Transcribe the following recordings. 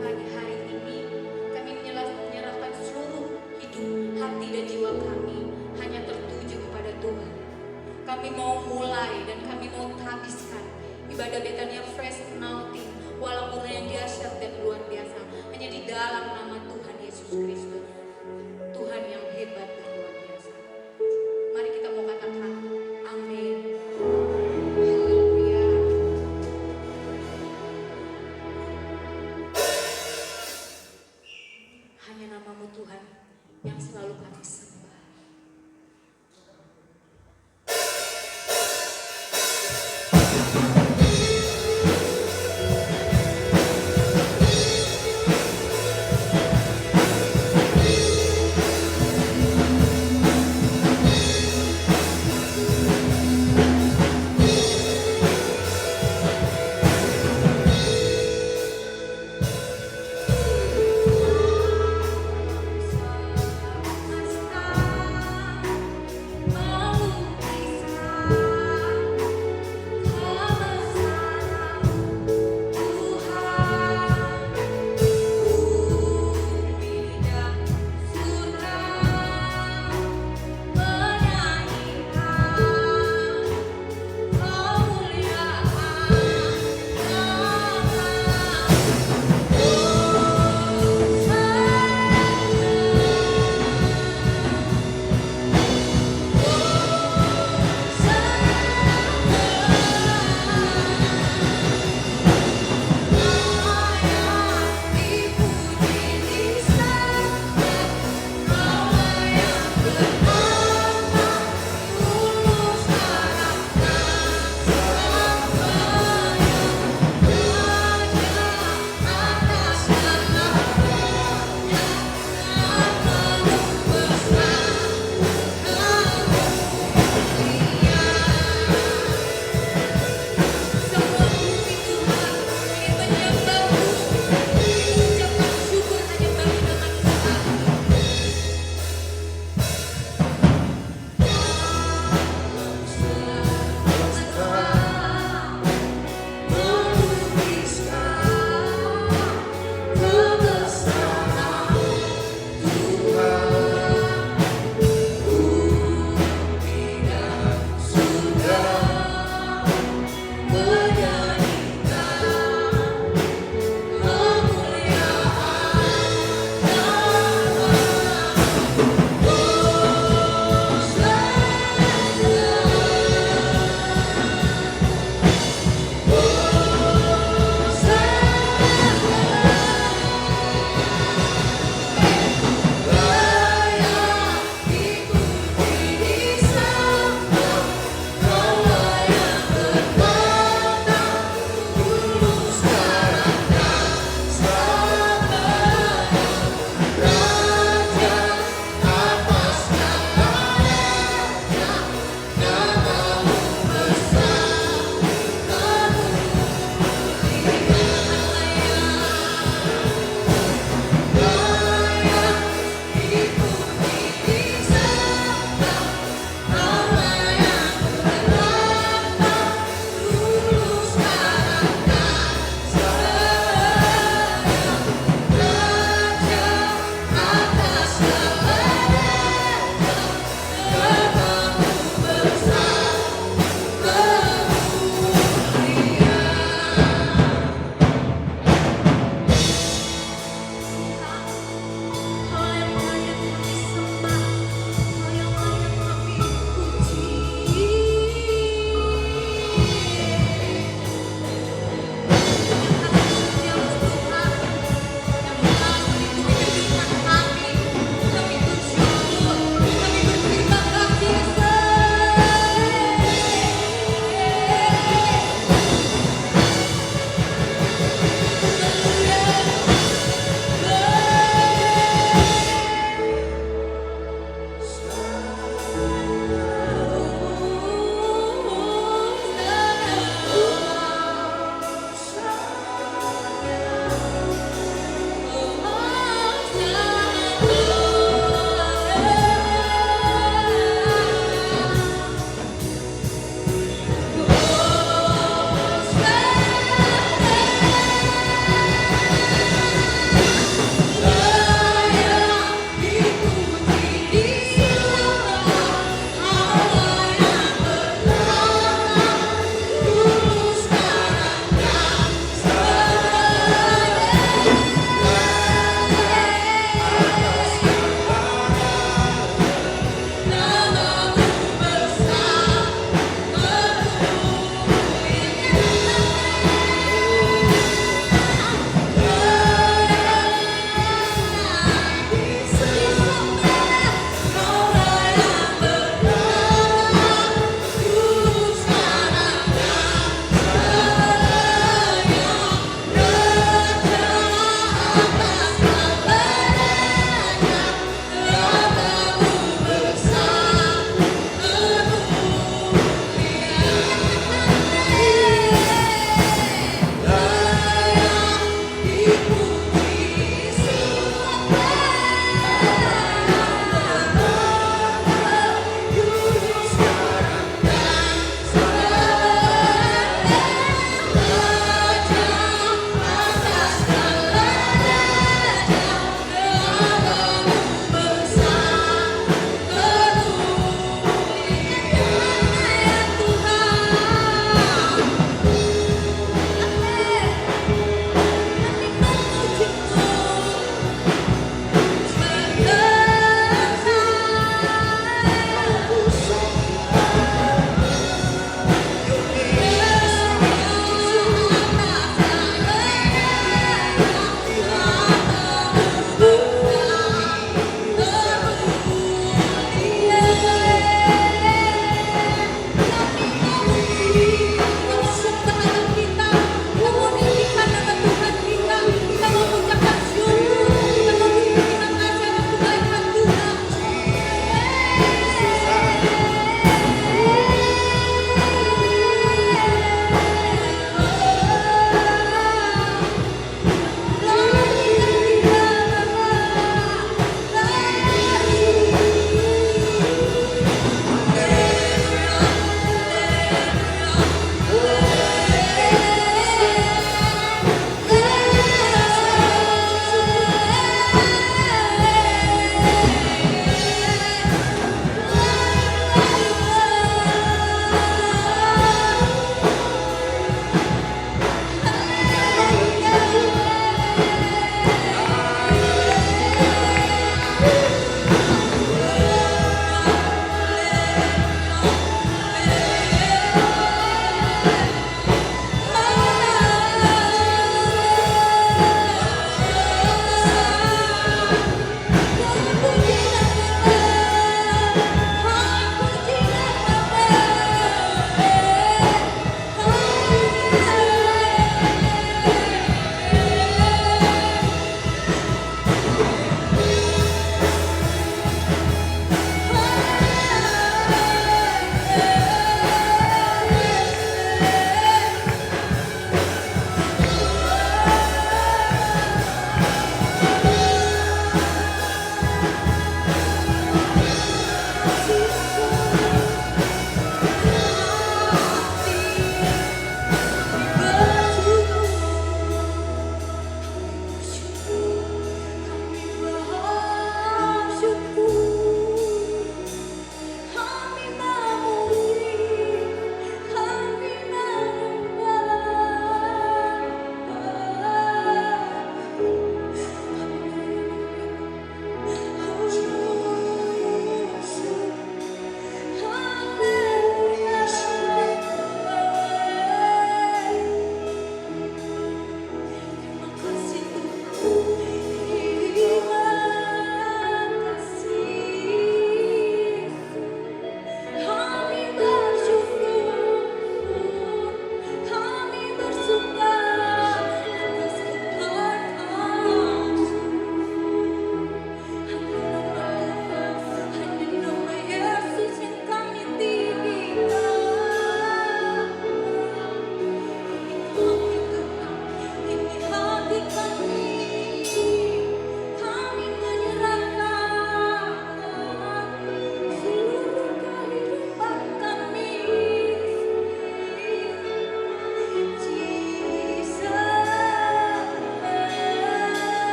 pagi hari ini kami menyerahkan seluruh hidup, hati dan jiwa kami hanya tertuju kepada Tuhan. Kami mau mulai dan kami mau habiskan ibadah Betania Fresh Anointing walaupun yang dahsyat dan luar biasa hanya di dalam nama Tuhan Yesus Kristus, Tuhan yang hebat dan luar biasa. Mari kita mau katakan amin. Haleluya. Hanya namamu Tuhan yang selalu kami sembah.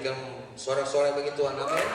berikan sorak-sorai bagi Tuhan. Amin.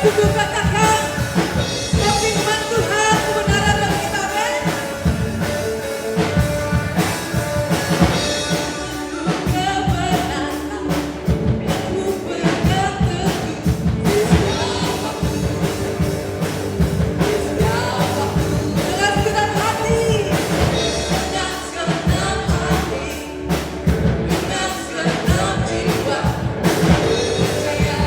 sungguh katakan setiap firman Tuhan kebenaran bagi kita, amin. Kebenaran yang ku pegang teguh di setiap waktu, dengan segenap hati, dengan segenap hati, dengan segenap jiwa, percaya.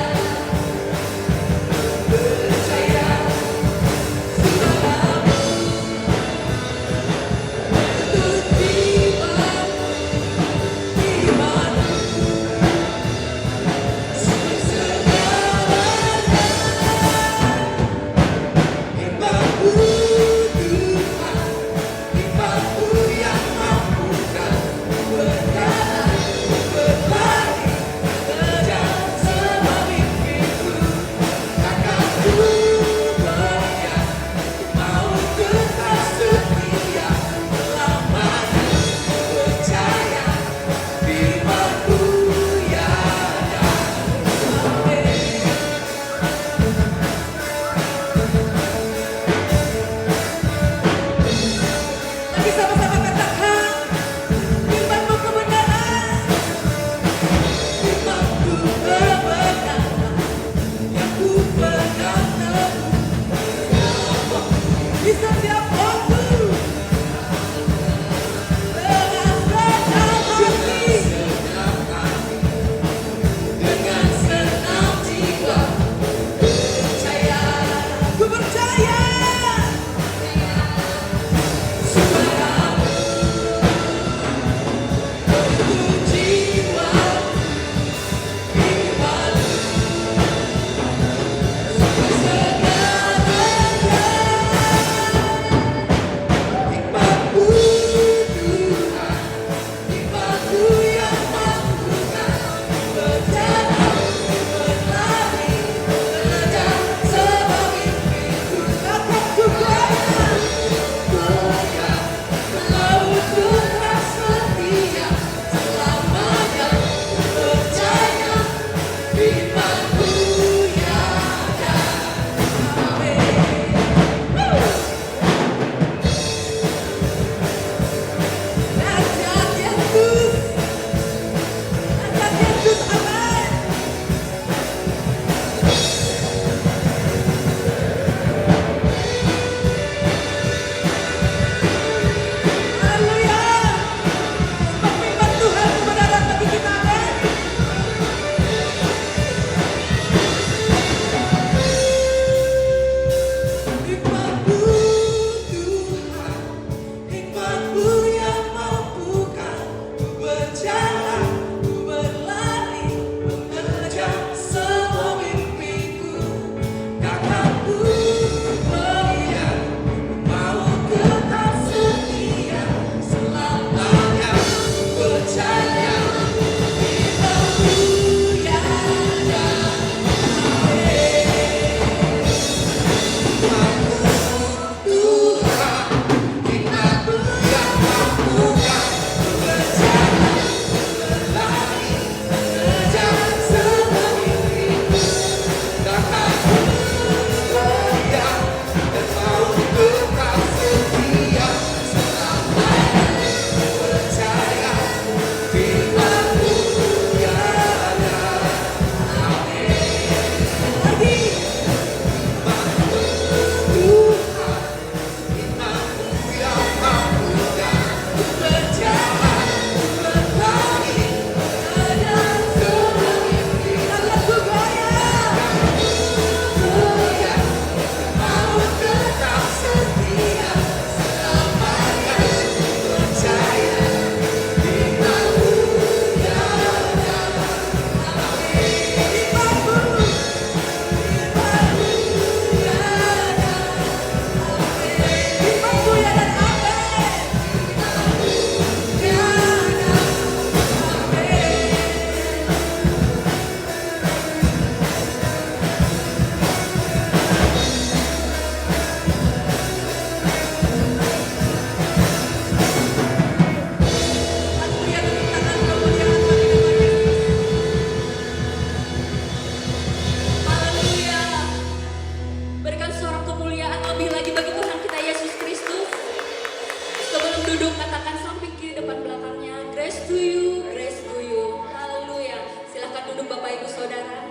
Bapak Ibu Saudara,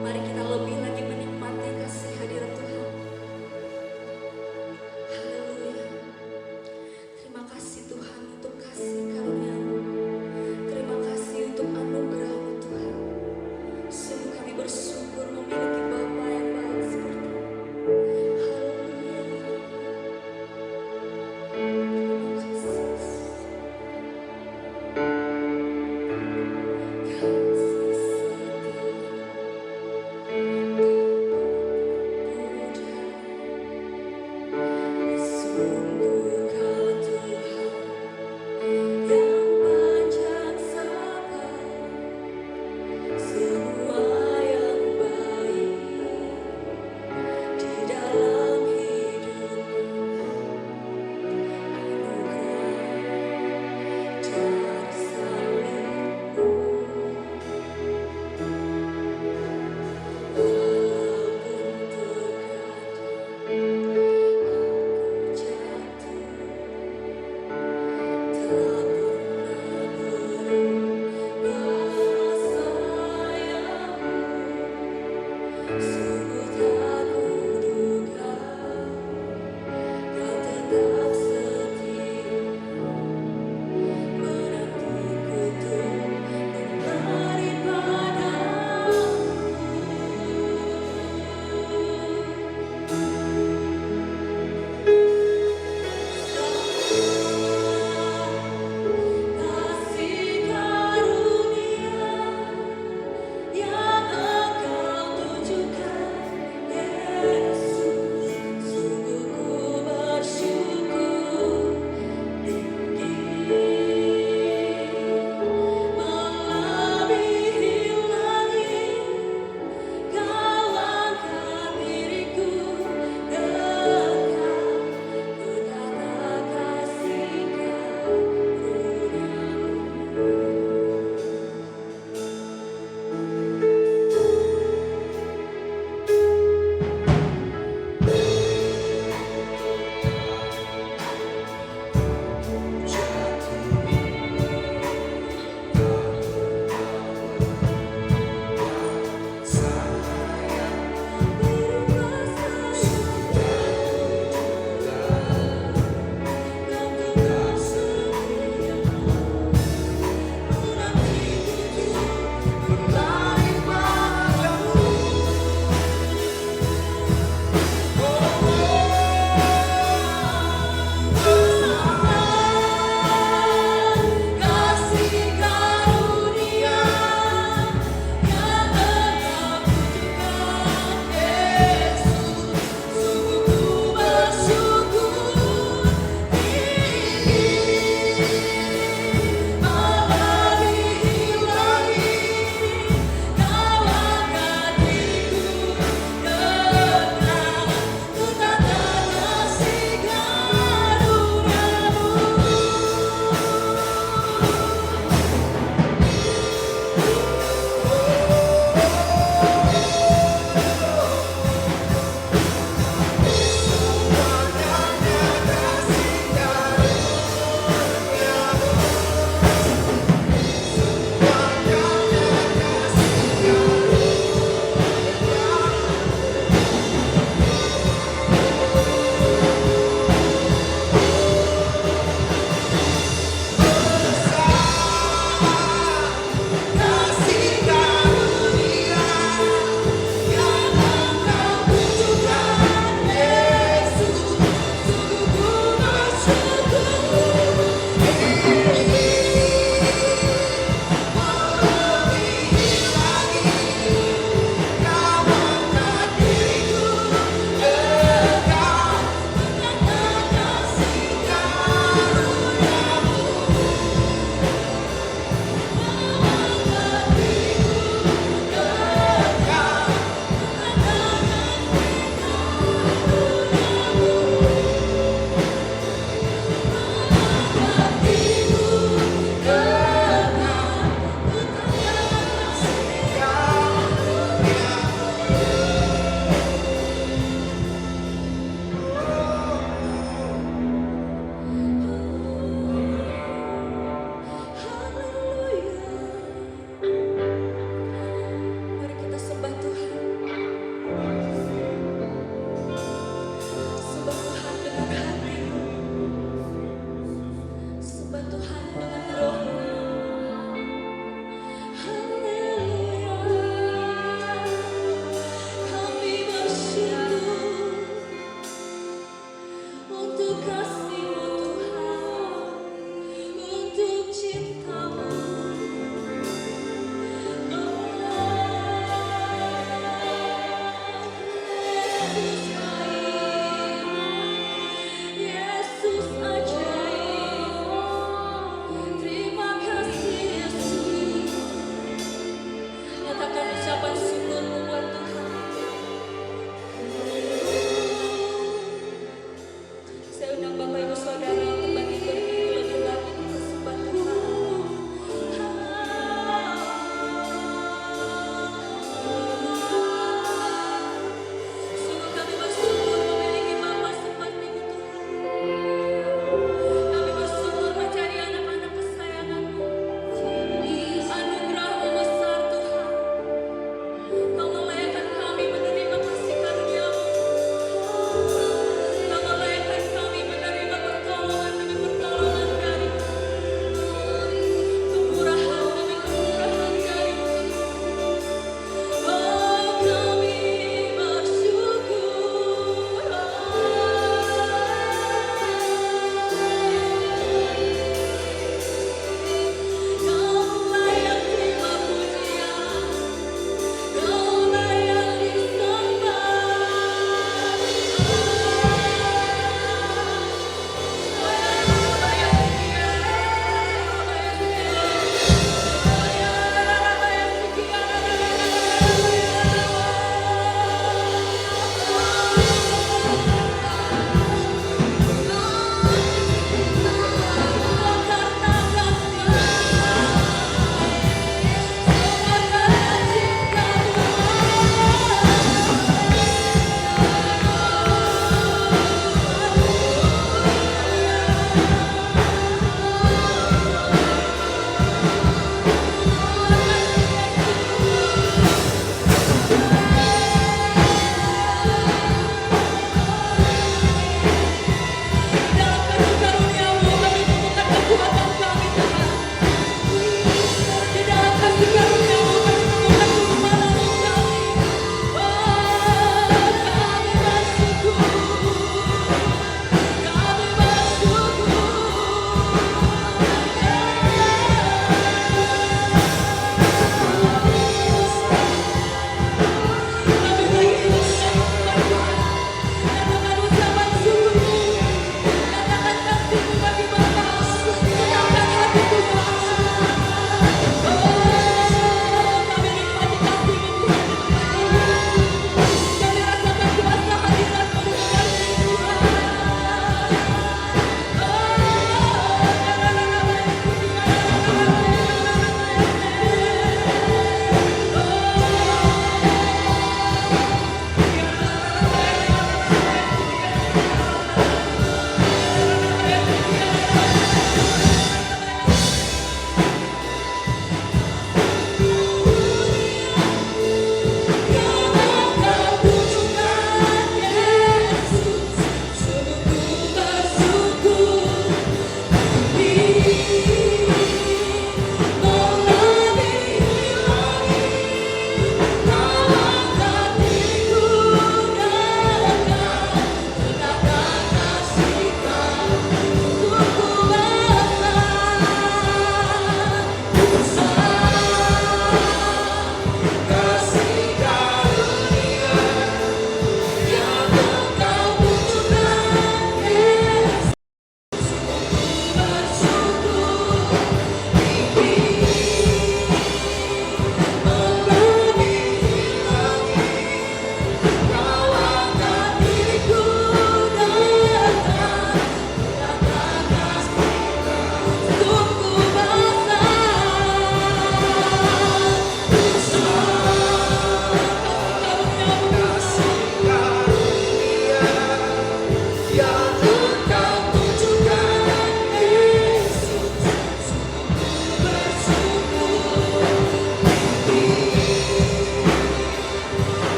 mari kita lebih lagi menikmati kasih hadirat Tuhan. Haleluya. Terima kasih Tuhan untuk kasih karunia-Mu. Terima kasih untuk anugerah-Mu Tuhan. Sungguh kami bersyukur memiliki Bapa yang baik seperti Mu. Haleluya. Terima kasih. Kasih setia.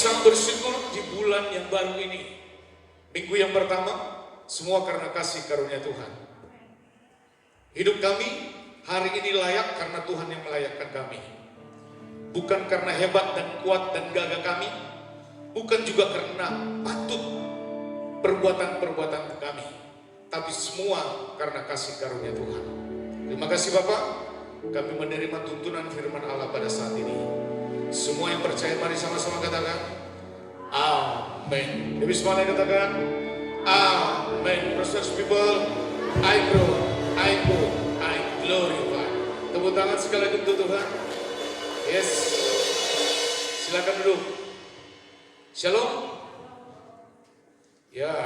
sangat bersyukur di bulan yang baru ini. Minggu yang pertama, semua karena kasih karunia Tuhan. Hidup kami hari ini layak karena Tuhan yang melayakkan kami. Bukan karena hebat dan kuat dan gagah kami, bukan juga karena patut perbuatan-perbuatan kami, tapi semua karena kasih karunia Tuhan. Terima kasih Bapak, kami menerima tuntunan firman Allah pada saat ini. Semua yang percaya mari sama-sama katakan amin. Lebih semuanya katakan amin. Precious people, I grow, I go, I glorify. Tepuk tangan sekali lagi untuk Tuhan. Yes, silakan duduk. Shalom. Ya,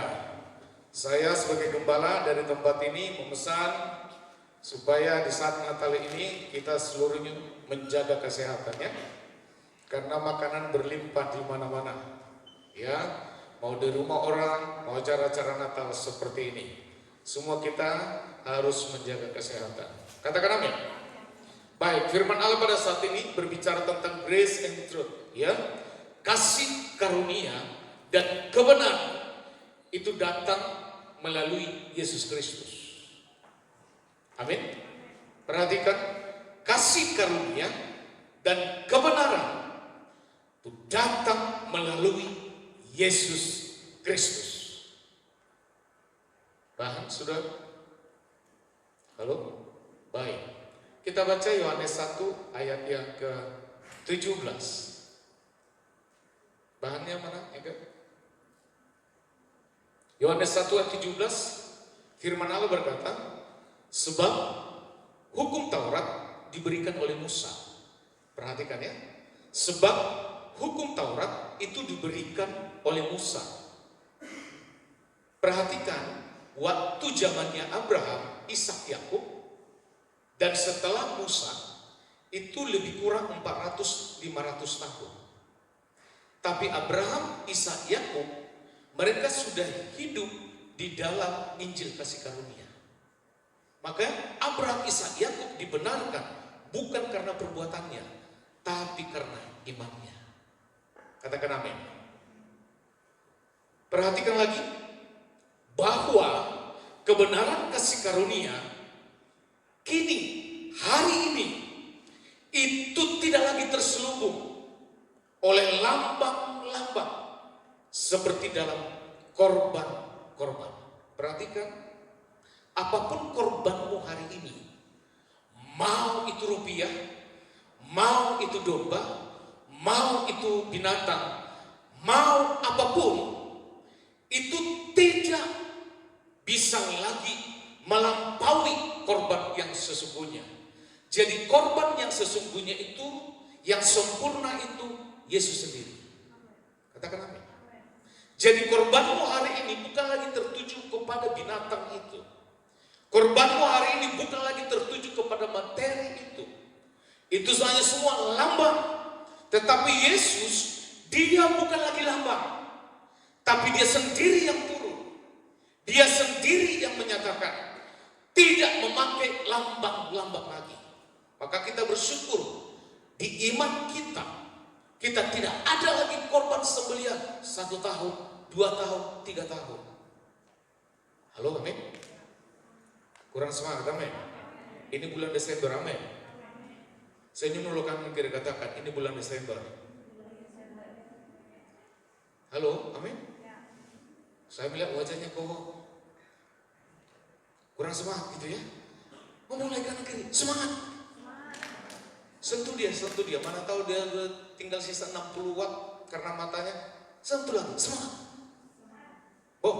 saya sebagai gembala dari tempat ini memesan supaya di saat Natal ini kita seluruhnya menjaga kesehatannya, karena makanan berlimpah di mana-mana. Ya, mau di rumah orang, mau acara-acara Natal seperti ini, semua kita harus menjaga kesehatan. Katakan amin. Baik, firman Allah pada saat ini berbicara tentang grace and truth, ya. Kasih karunia dan kebenaran itu datang melalui Yesus Kristus. Amin. Perhatikan, kasih karunia dan kebenaran itu datang melalui Yesus Kristus. Paham sudah? Halo? Baik. Kita baca Yohanes 1 ayat yang ke-17. Bahannya mana? Yohanes 1 ayat 17, firman Allah berkata, sebab hukum Taurat diberikan oleh Musa. Perhatikan ya. Sebab hukum Taurat itu diberikan oleh Musa. Perhatikan, waktu zamannya Abraham, Ishak, Yakub, dan setelah Musa itu lebih kurang 400-500 tahun. Tapi Abraham, Ishak, Yakub, mereka sudah hidup di dalam Injil kasih karunia. Maka Abraham, Ishak, Yakub dibenarkan bukan karena perbuatannya, tapi karena imannya. Katakan amin. Perhatikan lagi bahwa kebenaran kasih karunia kini, hari ini, itu tidak lagi terselubung oleh lambang-lambang seperti dalam korban-korban. Perhatikan, apapun korbanmu hari ini, mau itu rupiah, mau itu domba, mau itu binatang, mau apapun, itu tidak bisa lagi melampaui korban yang sesungguhnya. Jadi korban yang sesungguhnya itu, yang sempurna itu Yesus sendiri. Katakan amin. Jadi korbanmu hari ini bukan lagi tertuju kepada binatang itu. Korbanmu hari ini bukan lagi tertuju kepada materi itu. Itu hanya semua lambang. Tetapi Yesus, dia bukan lagi lambang, tapi dia sendiri yang turun. Dia sendiri yang menyatakan tidak memakai lambang-lambang lagi. Maka kita bersyukur di iman kita, kita tidak ada lagi korban sembelihan 1 tahun, 2 tahun, 3 tahun. Halo, amin. Kurang semangat, amin. Ini bulan Desember, amin. Saya ingin menolakkan kira katakan ini bulan Desember. Halo, amin. Saya melihat wajahnya kok kurang semangat gitu ya. Memulai kanan kiri, semangat. Sentuh dia. Mana tahu dia tinggal sisa 60 watt karena matanya. Sentuh lagi, semangat. Oh,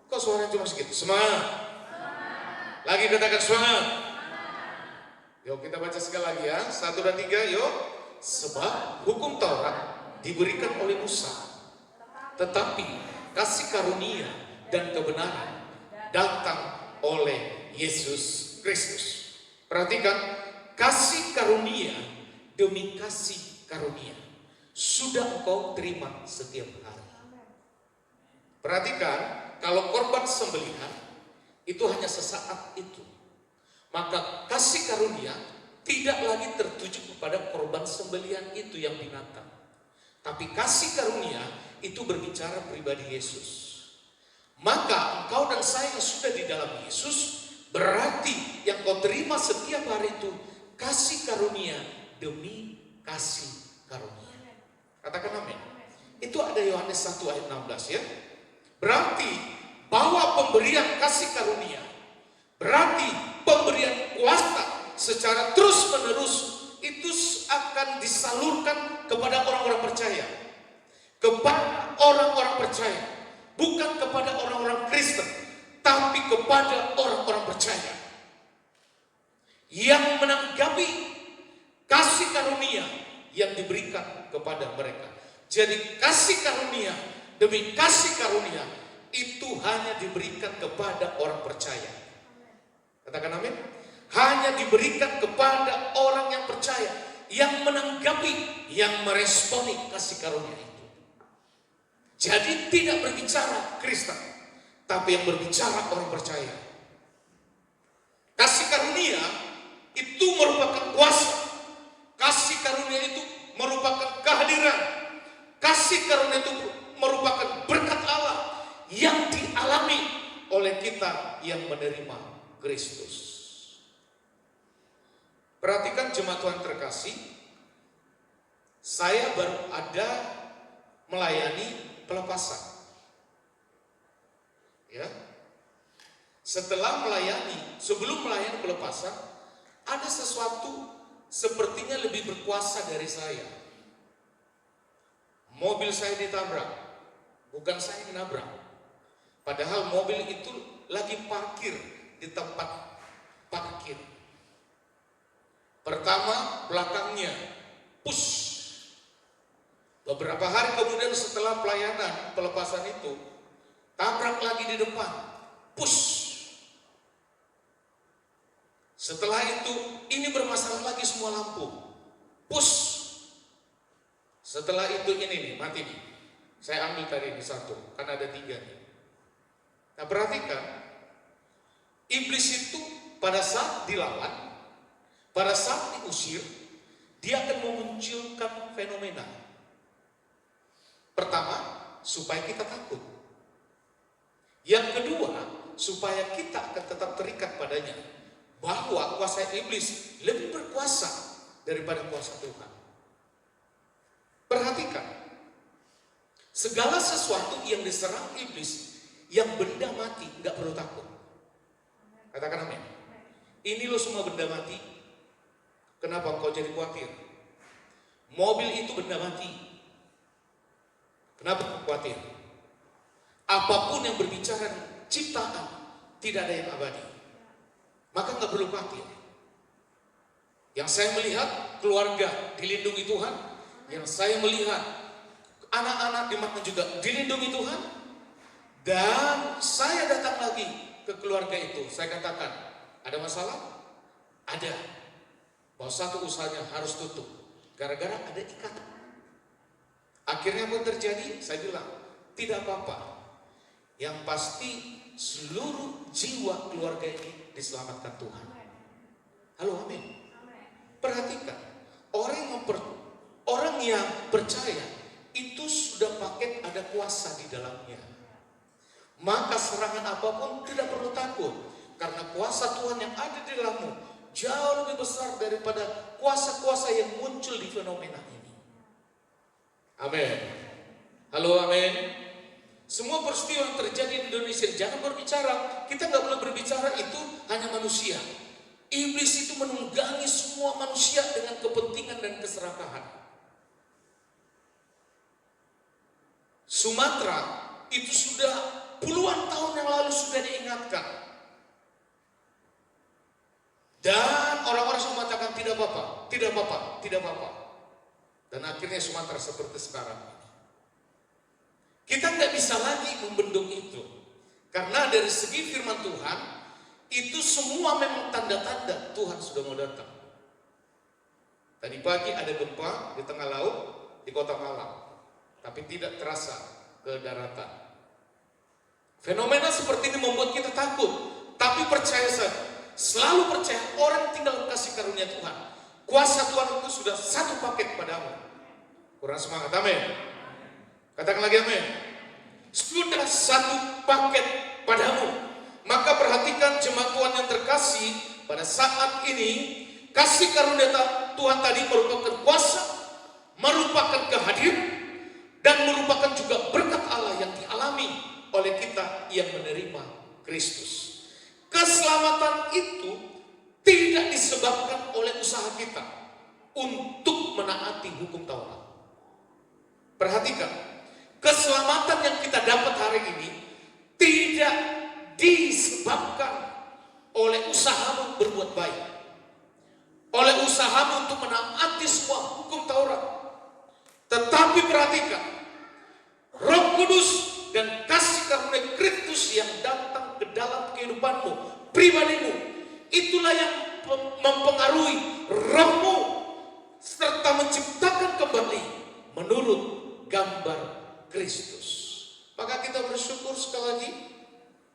kok suaranya cuma segitu? Semangat. Lagi katakan semangat. Yuk kita baca sekali lagi ya. 1 dan 3, yuk. Sebab hukum Taurat diberikan oleh Musa, tetapi kasih karunia dan kebenaran datang oleh Yesus Kristus. Perhatikan, kasih karunia demi kasih karunia sudah engkau terima setiap hari. Perhatikan, kalau korban sembelihan itu hanya sesaat itu, maka kasih karunia tidak lagi tertuju kepada korban sembelihan itu yang binatang, Tapi kasih karunia itu berbicara pribadi Yesus. Maka engkau dan saya yang sudah di dalam Yesus, berarti yang kau terima setiap hari itu kasih karunia demi kasih karunia. Katakan amin. Itu ada Yohanes 1 ayat 16 ya. Berarti bahwa pemberian kasih karunia, berarti pemberian kuasa secara terus menerus itu akan disalurkan kepada orang-orang percaya. Kepada orang-orang percaya. Bukan kepada orang-orang Kristen, tapi kepada orang-orang percaya yang menanggapi kasih karunia yang diberikan kepada mereka. Jadi kasih karunia demi kasih karunia itu hanya diberikan kepada orang percaya. Katakan amin. Hanya diberikan kepada orang yang percaya, yang menanggapi, yang meresponi kasih karunia itu. Jadi tidak berbicara Kristen, tapi yang berbicara orang percaya. Kasih karunia itu merupakan kuasa. Kasih karunia itu merupakan kehadiran. Kasih karunia itu merupakan berkat Allah yang dialami oleh kita yang menerima Kristus. Perhatikan jemaat Tuhan terkasih, saya baru ada melayani pelepasan. Ya. Setelah melayani, sebelum melayani pelepasan, ada sesuatu sepertinya lebih berkuasa dari saya. Mobil saya ditabrak, bukan saya yang nabrak. Padahal mobil itu lagi parkir di tempat parkir. Pertama, belakangnya push. Beberapa hari kemudian setelah pelayanan pelepasan itu, tabrak lagi di depan, push. Setelah itu, ini bermasalah lagi semua lampu, push. Setelah itu ini nih, mati nih. Saya ambil tadi ini satu, kan ada 3 nih. Nah perhatikan, iblis itu pada saat dilawan, pada saat diusir, dia akan memunculkan fenomena. Pertama, supaya kita takut. Yang kedua, supaya kita akan tetap terikat padanya. Bahwa kuasa iblis lebih berkuasa daripada kuasa Tuhan. Perhatikan, segala sesuatu yang diserang iblis, yang benda mati, nggak perlu takut. Katakan amin. Ini lo semua benda mati. Kenapa kau jadi khawatir? Mobil itu benda mati. Kenapa khawatir? Apapun yang berbicara ciptaan, tidak ada yang abadi. Maka nggak perlu khawatir. Yang saya melihat keluarga dilindungi Tuhan, yang saya melihat anak-anak dimakan juga dilindungi Tuhan, dan saya datang lagi ke keluarga itu. Saya katakan, ada masalah? Ada. Bahwa satu usahanya harus tutup gara-gara ada ikatan. Akhirnya apa terjadi? Saya bilang, tidak apa-apa. Yang pasti seluruh jiwa keluarga ini diselamatkan Tuhan. Halo, amin. Perhatikan, orang yang percaya itu sudah paket ada kuasa di dalamnya. Maka serangan apapun tidak perlu takut, karena kuasa Tuhan yang ada di dalammu jauh lebih besar daripada kuasa-kuasa yang muncul di fenomena ini. Amin. Halo, amin. Semua peristiwa yang terjadi di Indonesia, jangan berbicara. Kita nggak boleh berbicara itu hanya manusia. Iblis itu menunggangi semua manusia dengan kepentingan dan keserakahan. Sumatera itu sudah puluhan tahun yang lalu sudah diingatkan. Dan orang-orang mengatakan tidak apa-apa, tidak apa-apa, tidak apa-apa. Dan akhirnya Sumatera seperti sekarang. Kita nggak bisa lagi membendung itu. Karena dari segi firman Tuhan, itu semua memang tanda-tanda Tuhan sudah mau datang. Tadi pagi ada gempa di tengah laut, di Kota Malang. Tapi tidak terasa ke daratan. Fenomena seperti ini membuat kita takut. Tapi percaya saja, selalu percaya orang tinggal kasih karunia Tuhan. Kuasa Tuhan itu sudah satu paket padamu. Kurang semangat, amin. Katakan lagi amin. Sudah satu paket padamu. Maka perhatikan jemaat Tuhan yang terkasih, pada saat ini kasih karunia Tuhan tadi merupakan kuasa, merupakan kehadiran, dan merupakan juga berkat Allah yang dialami oleh kita yang menerima Kristus. Keselamatan itu tidak disebabkan oleh usaha kita untuk menaati hukum Taurat. Perhatikan, keselamatan yang kita dapat hari ini tidak disebabkan oleh usahamu berbuat baik, oleh usahamu untuk menaati semua hukum Taurat. Tetapi perhatikan, Roh Kudus dan kasih karunia Kristus yang datang ke dalam kehidupanmu, pribadimu, itulah yang mempengaruhi rohmu serta menciptakan kembali menurut gambar Kristus. Maka kita bersyukur sekali lagi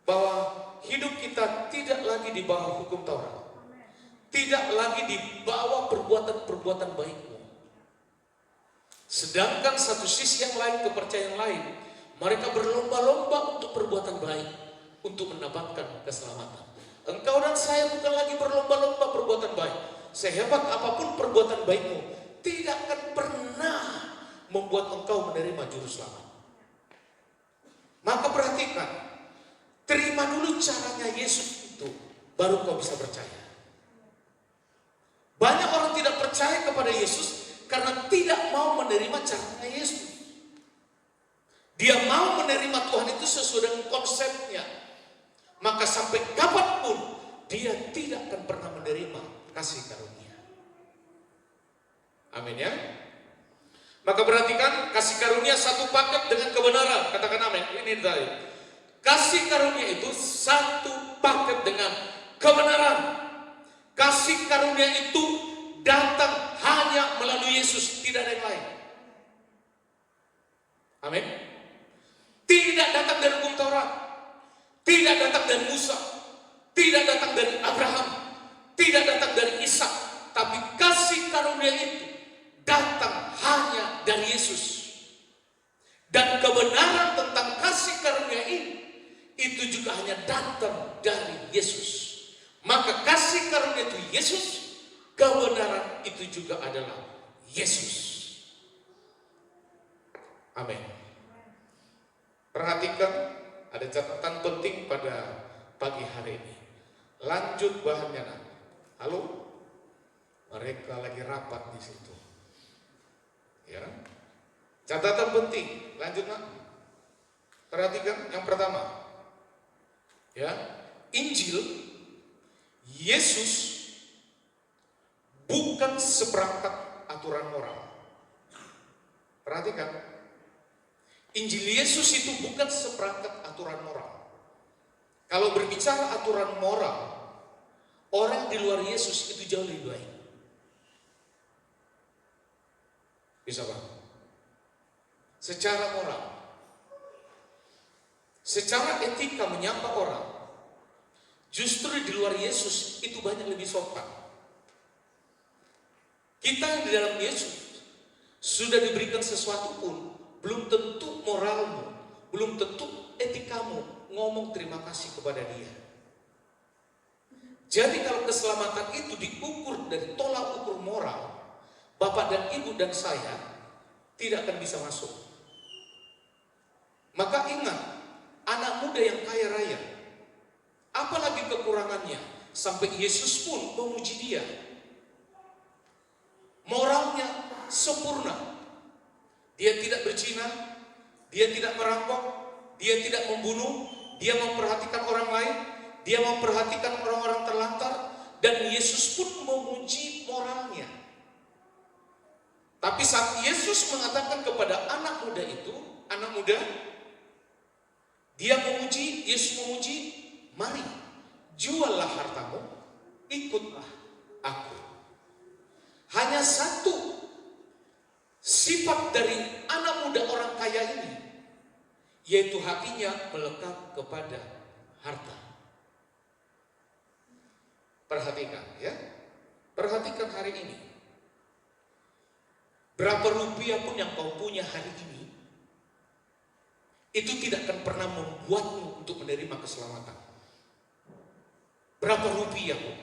bahwa hidup kita tidak lagi di bawah hukum Taurat, tidak lagi di bawah perbuatan-perbuatan baikmu. Sedangkan satu sisi yang lain, kepercayaan lain, mereka berlomba-lomba untuk perbuatan baik, untuk mendapatkan keselamatan. Engkau dan saya bukan lagi berlomba-lomba perbuatan baik. Sehebat apapun perbuatan baikmu, tidak akan pernah membuat engkau menerima juru selamat. Maka perhatikan, terima dulu caranya Yesus itu, baru kau bisa percaya. Banyak orang tidak percaya kepada Yesus karena tidak mau menerima caranya Yesus. Dia mau menerima Tuhan itu sesuai dengan konsepnya. Maka sampai kapanpun dia tidak akan pernah menerima kasih karunia. Amin ya. Maka perhatikan, kasih karunia satu paket dengan kebenaran. Katakan amin. Ini tadi. Kasih karunia itu satu paket dengan kebenaran. Kasih karunia itu datang hanya melalui Yesus, tidak ada yang lain. Amin. Tidak datang dari hukum Taurat, tidak datang dari Musa, tidak datang dari Abraham, tidak datang dari Ishak, tapi kasih karunia itu datang hanya dari Yesus. Dan kebenaran tentang kasih karunia ini itu juga hanya datang dari Yesus. Maka kasih karunia itu Yesus, kebenaran itu juga adalah Yesus. Amin. Perhatikan, ada catatan penting pada pagi hari ini. Lanjut bahannya nak. Halo? Mereka lagi rapat di situ. Ya. Catatan penting, lanjut nak. Perhatikan yang pertama. Ya, Injil Yesus bukan seperangkat aturan moral. Perhatikan, Injil Yesus itu bukan seperangkat aturan moral. Kalau berbicara aturan moral, orang di luar Yesus itu jauh lebih baik. Bisa Pak? Secara moral, secara etika menyapa orang, justru di luar Yesus itu banyak lebih sopan. Kita yang di dalam Yesus sudah diberikan sesuatu pun, belum tentu moralmu, belum tentu etikamu ngomong terima kasih kepada dia. Jadi kalau keselamatan itu diukur dari tolak ukur moral, Bapak dan Ibu dan saya tidak akan bisa masuk. Maka ingat, anak muda yang kaya raya, apalagi kekurangannya, sampai Yesus pun memuji dia. Moralnya sempurna. Dia tidak berzina, dia tidak merampok, dia tidak membunuh, dia memperhatikan orang lain, dia memperhatikan orang-orang terlantar, dan Yesus pun memuji moralnya. Tapi saat Yesus mengatakan kepada anak muda itu, anak muda, dia memuji, Yesus memuji, mari, juallah hartamu, ikutlah aku. Hanya satu sifat dari anak muda orang kaya ini, yaitu hatinya melekat kepada harta. Perhatikan ya, perhatikan hari ini. berapa rupiah pun yang kau punya hari ini, itu tidak akan pernah membuatmu untuk menerima keselamatan. Berapa rupiah pun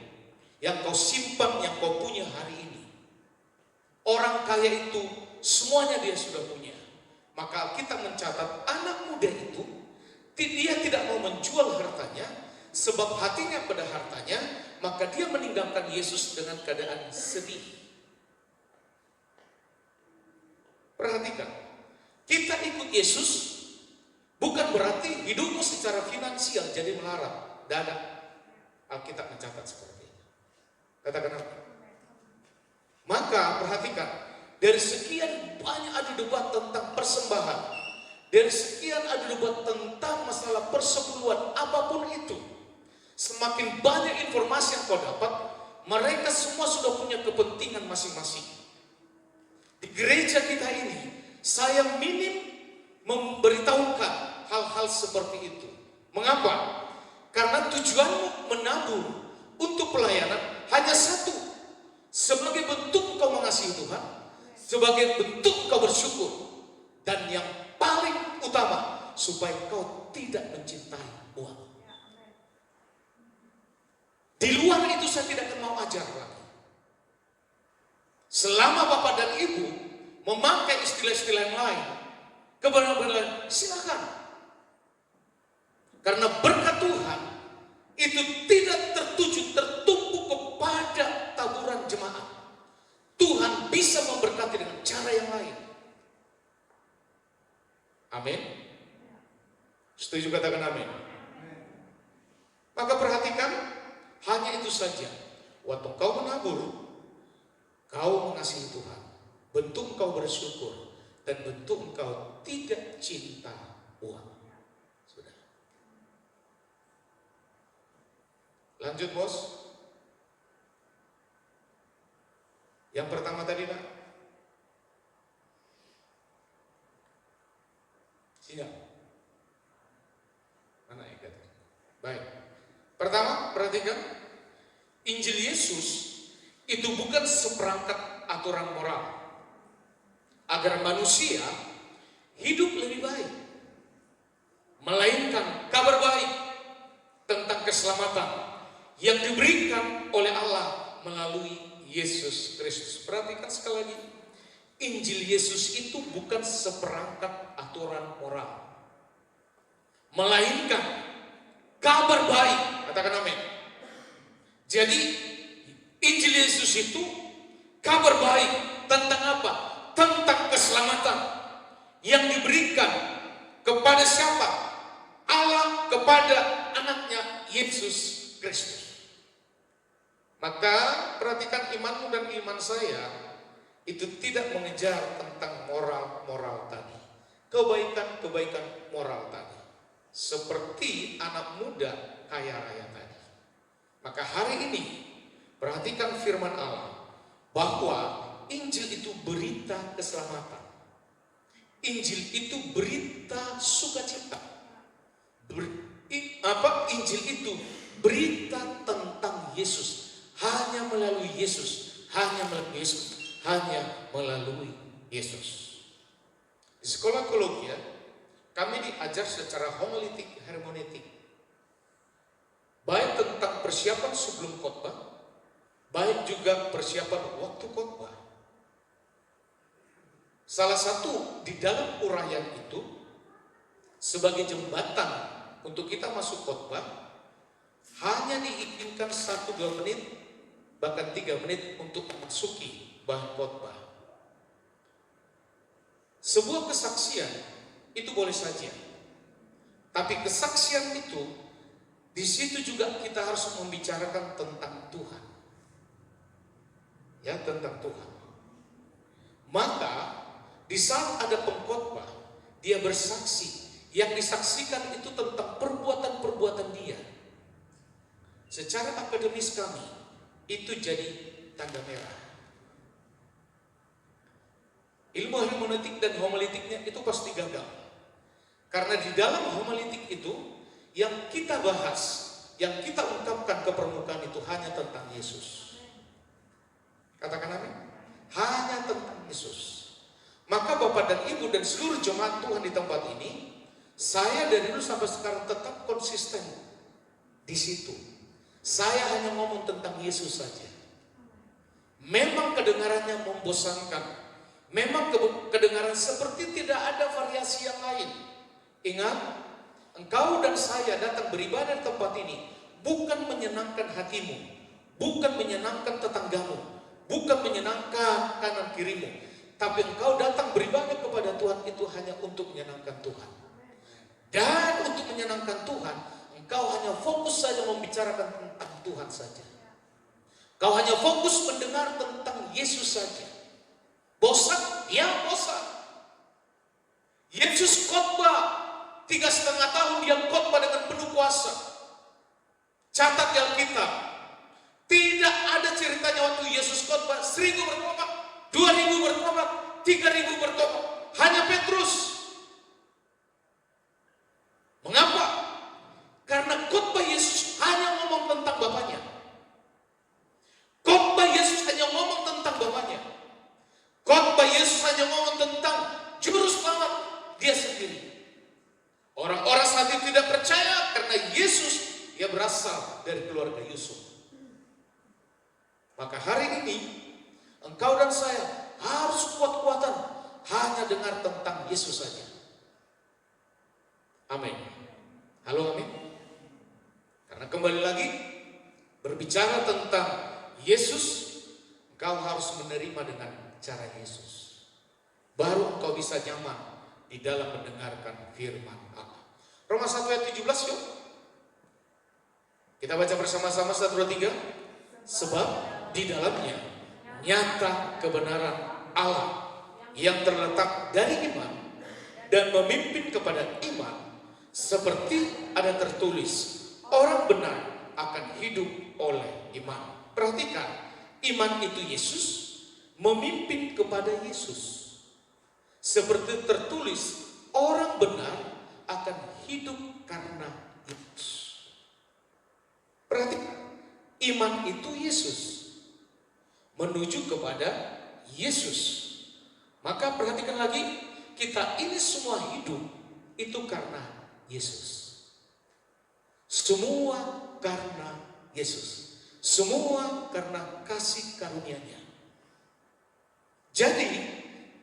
yang kau simpan, yang kau punya hari ini. Orang kaya itu semuanya dia sudah punya. Maka kita mencatat anak muda itu, dia tidak mau menjual hartanya, sebab hatinya pada hartanya, maka dia meninggalkan Yesus dengan keadaan sedih. Perhatikan, kita ikut Yesus bukan berarti hidupmu secara finansial jadi melarat. Tidak. Alkitab mencatat seperti itu. Katakan apa? Maka perhatikan, dari sekian banyak adu debat tentang persembahan, dari sekian adu debat tentang masalah persepuluhan, apapun itu, semakin banyak informasi yang kau dapat, mereka semua sudah punya kepentingan masing-masing. Di gereja kita ini, saya minim memberitahukan hal-hal seperti itu. Mengapa? Karena tujuanmu menabur untuk pelayanan hanya satu. Sebagai bentuk kau mengasihi Tuhan, sebagai bentuk kau bersyukur, dan yang paling utama, supaya kau tidak mencintai uang. Di luar itu saya tidak akan mau ajar lagi. Selama Bapak dan Ibu memakai istilah-istilah yang lain, kebenaran silakan. Karena berkat Tuhan itu tidak tertumpu kepada taburan jemaat. Tuhan bisa memberkati dengan cara yang lain. Amin. Setuju, katakan amin. Maka perhatikan, hanya itu saja. Waktu kau menabur, kau mengasihi Tuhan, bentuk kau bersyukur, dan bentuk kau tidak cinta uang. Sudah. Lanjut, bos. Yang pertama tadi, Pak. Siap. Mana ikat? Baik. Pertama, perhatikan, Injil Yesus itu bukan seperangkat aturan moral agar manusia hidup lebih baik, melainkan kabar baik tentang keselamatan yang diberikan oleh Allah melalui Yesus Kristus. Perhatikan sekali lagi, Injil Yesus itu bukan seperangkat aturan moral, melainkan kabar baik. Katakan amin. Jadi Injil Yesus itu kabar baik tentang apa? Tentang keselamatan yang diberikan kepada siapa? Allah kepada anaknya Yesus Kristus. Maka perhatikan, imanmu dan iman saya itu tidak mengejar tentang moral-moral tadi, kebaikan-kebaikan moral tadi, seperti anak muda kaya raya tadi. Maka hari ini perhatikan firman Allah bahwa Injil itu berita keselamatan. Injil itu berita sukacita. Injil itu berita tentang Yesus. Hanya melalui Yesus, hanya melalui Yesus, hanya melalui Yesus. Di sekolah teologi kami diajar secara homiletik, hermeneutik, baik tentang persiapan sebelum khotbah, baik juga persiapan waktu khotbah. Salah satu di dalam uraian itu, sebagai jembatan untuk kita masuk khotbah, hanya diizinkan 1-2 menit, bahkan 3 menit untuk memasuki bahan khotbah. Sebuah kesaksian itu boleh saja, tapi kesaksian itu di situ juga kita harus membicarakan tentang Tuhan, ya, tentang Tuhan. Maka di saat ada pengkhotbah, dia bersaksi, yang disaksikan itu tentang perbuatan-perbuatan dia. Secara akademis kami, itu jadi tanda merah. Ilmu hermeneutik dan homiletiknya itu pasti gagal. Karena di dalam homiletik itu, yang kita bahas, yang kita ungkapkan ke permukaan itu hanya tentang Yesus. Katakan amin. Hanya tentang Yesus. Maka Bapak dan Ibu dan seluruh jemaat Tuhan di tempat ini, saya dari dulu sampai sekarang tetap konsisten di situ. Saya hanya ngomong tentang Yesus saja. Memang kedengarannya membosankan. Memang kedengaran seperti tidak ada variasi yang lain. Ingat, engkau dan saya datang beribadah di tempat ini bukan menyenangkan hatimu, bukan menyenangkan tetanggamu, bukan menyenangkan kanan kirimu, tapi engkau datang beribadah kepada Tuhan itu hanya untuk menyenangkan Tuhan. Dan untuk menyenangkan Tuhan, engkau hanya fokus saja membicarakan tentang Tuhan saja. Kau hanya fokus mendengar tentang Yesus saja. Bosan? Ya bosan. Yesus khotbah 3,5 tahun, dia khotbah dengan penuh kuasa. Catat di Alkitab, tidak ada ceritanya waktu Yesus khotbah 1.000 bertobat, 2.000 bertobat, 3.000 bertobat. Hanya Petrus. Mengapa? Karena khotbah Yesus hanya ngomong tentang Bapaknya. Khotbah Yesus hanya ngomong tentang Bapaknya. Khotbah Yesus hanya ngomong tentang Juru Selamat dia sendiri. Orang-orang saat itu tidak percaya karena Yesus dia berasal dari keluarga Yusuf. Maka hari ini engkau dan saya harus kuat-kuatan hanya dengar tentang Yesus saja. Amin. Halo, amin. Karena kembali lagi berbicara tentang Yesus, engkau harus menerima dengan cara Yesus. Baru engkau bisa nyaman di dalam mendengarkan firman Allah. Roma 1 ayat 17 yuk. Kita baca bersama-sama 1, 2, 3. Sebab di dalamnya nyata kebenaran Allah yang terletak dari iman dan memimpin kepada iman, seperti ada tertulis, orang benar akan hidup oleh iman. Perhatikan, iman itu Yesus, memimpin kepada Yesus. Seperti tertulis, orang benar akan hidup karena Yesus. Perhatikan, iman itu Yesus, menuju kepada Yesus. Maka perhatikan lagi, kita ini semua hidup itu karena Yesus. Semua karena Yesus. Semua karena kasih karunia-Nya. Jadi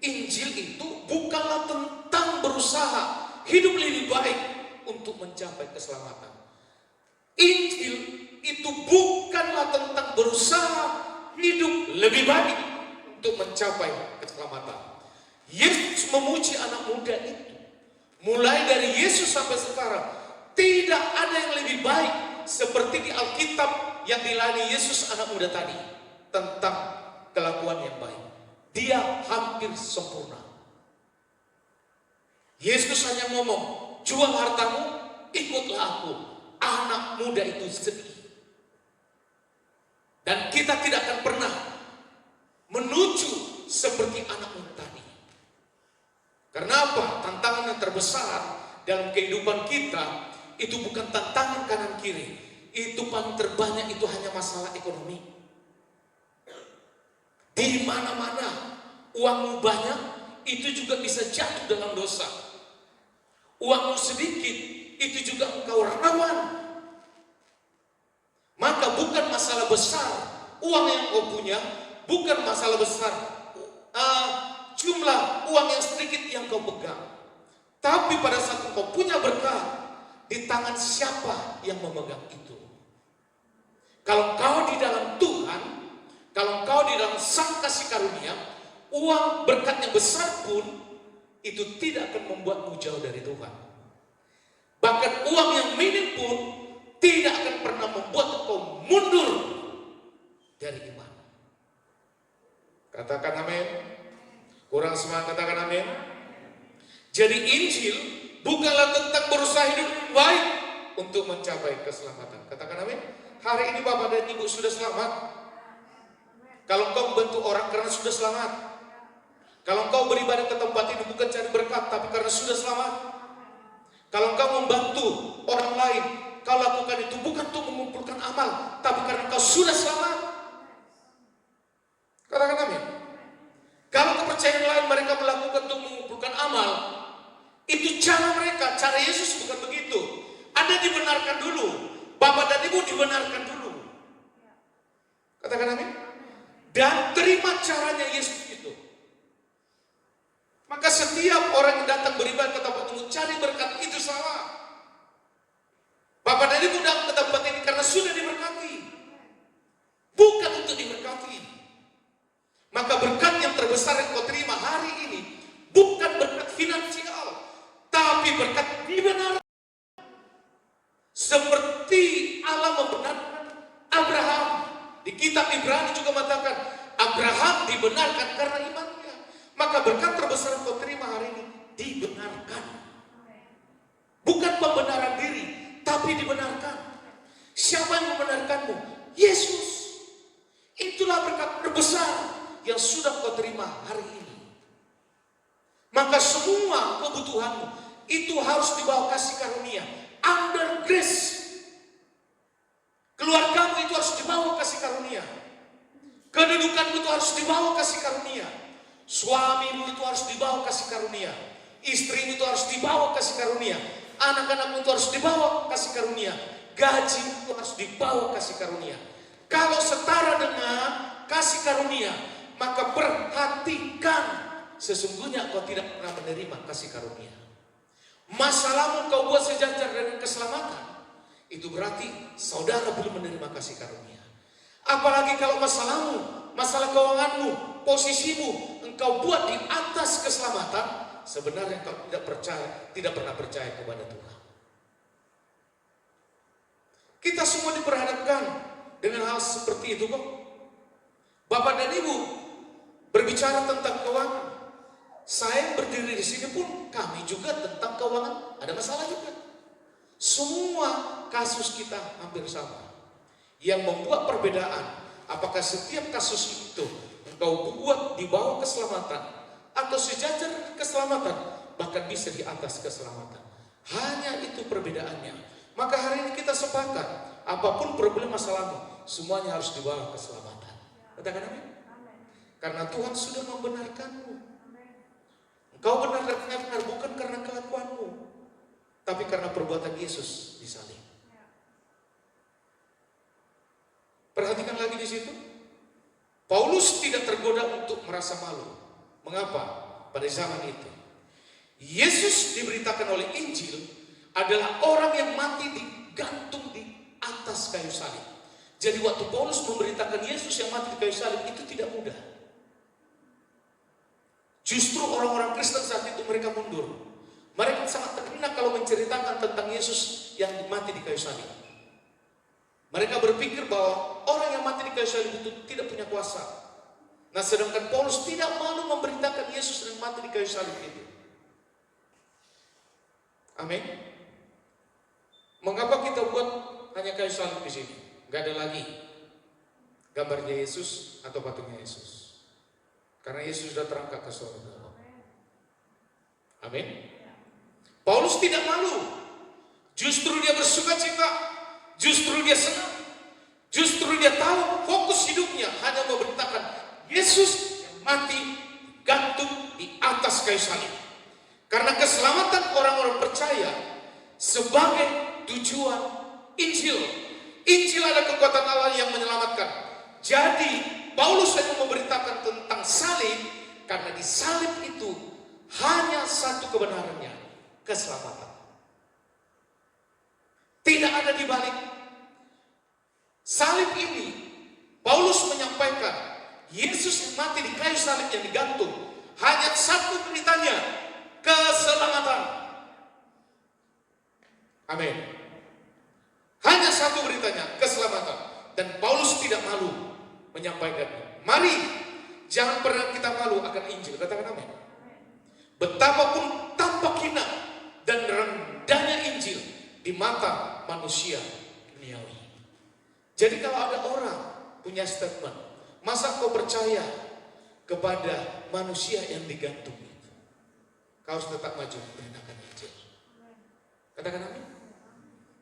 Injil itu bukanlah tentang berusaha hidup lebih baik untuk mencapai keselamatan. Injil itu bukanlah tentang berusaha hidup lebih baik untuk mencapai keselamatan. Yesus memuji anak muda itu. Mulai dari Yesus sampai sekarang, tidak ada yang lebih baik seperti di Alkitab yang dilayani Yesus anak muda tadi tentang kelakuan yang baik. Dia hampir sempurna. Yesus hanya ngomong, jual hartamu, ikutlah aku. Anak muda itu sedih. Dan kita tidak akan pernah menuju seperti anak muda tadi. Karena apa? Tantangan yang terbesar dalam kehidupan kita itu bukan tantangan kanan kiri. Itu paling terbanyak itu hanya masalah ekonomi. Di mana-mana uangmu banyak, itu juga bisa jatuh dalam dosa. Uangmu sedikit, itu juga engkau rawan. Maka bukan masalah besar uang yang kau punya, bukan masalah besar jumlah uang yang sedikit yang kau pegang. Tapi pada saat engkau punya berkah, di tangan siapa yang memegang itu? Kalau kau di dalam Tuhan, kalau kau di dalam Sang Kasih Karunia, uang berkat yang besar pun itu tidak akan membuatmu jauh dari Tuhan. Bahkan uang yang minim pun tidak akan pernah membuat engkau mundur dari iman. Katakan amin. Kurang semangat, katakan amin. Jadi Injil bukanlah tentang berusaha hidup baik untuk mencapai keselamatan. Katakan amin. Hari ini Bapak dan Ibu sudah selamat. Kalau engkau membantu orang karena sudah selamat. Kalau engkau beribadah ke tempat ini bukan cari berkat, tapi karena sudah selamat. Kalau engkau membantu orang lain, kau lakukan itu bukan untuk mengumpulkan amal, tapi karena engkau sudah selamat. Katakan amin. Kalau kepercayaan lain mereka melakukan untuk mengumpulkan amal. Itu cara mereka, cara Yesus bukan begitu. Anda dibenarkan dulu, Bapak dan Ibu dibenarkan dulu. Katakan amin. Dan terima caranya Yesus itu. Maka setiap orang yang datang beribadah ke tempat umum cari berkat itu salah. Bapak dan Ibu datang ke tempat ini karena sudah diberkati, bukan untuk diberkati. Maka berkat yang terbesar yang kau terima hari ini bukan berkat finansial, tapi berkat dibenarkan. Seperti Allah membenarkan Abraham. Di kitab Ibrani juga mengatakan Abraham dibenarkan karena imannya. Maka berkat terbesar yang kau terima hari ini dibenarkan. Bukan pembenaran diri, tapi dibenarkan. Siapa yang membenarkanmu? Yesus. Itulah berkat terbesar yang sudah kau terima hari ini. Maka semua kebutuhanmu itu harus dibawa kasih karunia. Under grace. Keluargamu itu harus dibawa kasih karunia. Kedudukanmu itu harus dibawa kasih karunia. Suamimu itu harus dibawa kasih karunia. Istrimu itu harus dibawa kasih karunia. Anak-anakmu itu harus dibawa kasih karunia. Gaji itu harus dibawa kasih karunia. Kalau setara dengan kasih karunia, maka perhatikan, sesungguhnya kau tidak pernah menerima kasih karunia. Masalahmu kau buat sejajar dengan keselamatan, itu berarti saudara belum menerima kasih karunia. Apalagi kalau masalahmu, masalah keuanganmu, posisimu, engkau buat di atas keselamatan, sebenarnya kau tidak pernah percaya kepada Tuhan. Kita semua diperhadapkan dengan hal seperti itu kok. Bapak dan Ibu berbicara tentang keuangan. Saya berdiri di sini pun kami juga tentang keuangan ada masalah juga. Semua kasus kita hampir sama. Yang membuat perbedaan, apakah setiap kasus itu engkau buat di bawah keselamatan atau sejajar dengan keselamatan, bahkan bisa di atas keselamatan. Hanya itu perbedaannya. Maka hari ini kita sepakat, apapun problem masalahmu, semuanya harus dibawa keselamatan. Katakan amin. Karena Tuhan sudah membenarkanmu. Engkau benar bukan karena kelakuanmu, tapi karena perbuatan Yesus di salib. Perhatikan lagi di situ. Paulus tidak tergoda untuk merasa malu. Mengapa? Pada zaman itu Yesus diberitakan oleh Injil adalah orang yang mati digantung di atas kayu salib. Jadi waktu Paulus memberitakan Yesus yang mati di kayu salib itu tidak mudah. Justru orang-orang Kristen saat itu mereka mundur. Mereka sangat terkena kalau menceritakan tentang Yesus yang mati di kayu salib. Mereka berpikir bahwa orang yang mati di kayu salib itu tidak punya kuasa. Nah, sedangkan Paulus tidak malu memberitakan Yesus yang mati di kayu salib itu. Amin. Mengapa kita buat hanya kayu salib di sini? Gak ada lagi gambarnya Yesus atau patungnya Yesus. Karena Yesus sudah terangkat ke surga. Amin. Paulus tidak malu. Justru dia bersuka cita. Justru dia senang. Justru dia tahu fokus hidupnya hanya memberitakan Yesus yang mati gantung di atas kayu salib. Karena keselamatan orang-orang percaya sebagai tujuan Injil. Injil ada kekuatan Allah yang menyelamatkan. Jadi Paulus hanya memberitakan tentang salib karena di salib itu hanya satu kebenarannya, keselamatan. Tidak ada di balik. Salib ini Paulus menyampaikan Yesus yang mati di kayu salib yang digantung hanya satu beritanya, keselamatan. Amin. Hanya satu beritanya, keselamatan. Dan Paulus tidak malu menyampaikannya. Mari, jangan pernah kita malu akan Injil. Katakan amin. Betapapun tampak hina dan rendahnya Injil di mata manusia duniawi. Jadi kalau ada orang punya statement, masa kau percaya kepada manusia yang digantung itu? Kau harus tetap maju memberitakan Injil. Katakan amin.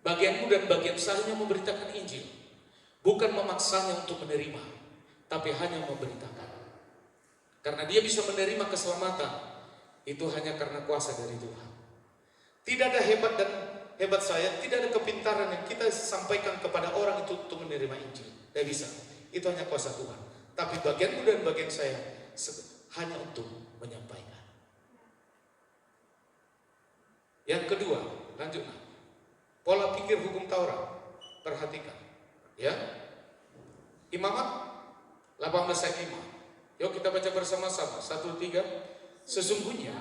Bagianmu dan bagian sahnya memberitakan Injil, bukan memaksanya untuk menerima, tapi hanya memberitakan. Karena dia bisa menerima keselamatan, itu hanya karena kuasa dari Tuhan. Tidak ada hebat saya, tidak ada kepintaran yang kita sampaikan kepada orang itu untuk menerima Injil. Tidak bisa. Itu hanya kuasa Tuhan. Tapi bagianmu dan bagian saya hanya untuk menyampaikan. Yang kedua, lanjutlah. Pola pikir hukum Taurat. Perhatikan. Ya. Imamat 18 ayat 5. Yuk kita baca bersama-sama. 1, 3. Sesungguhnya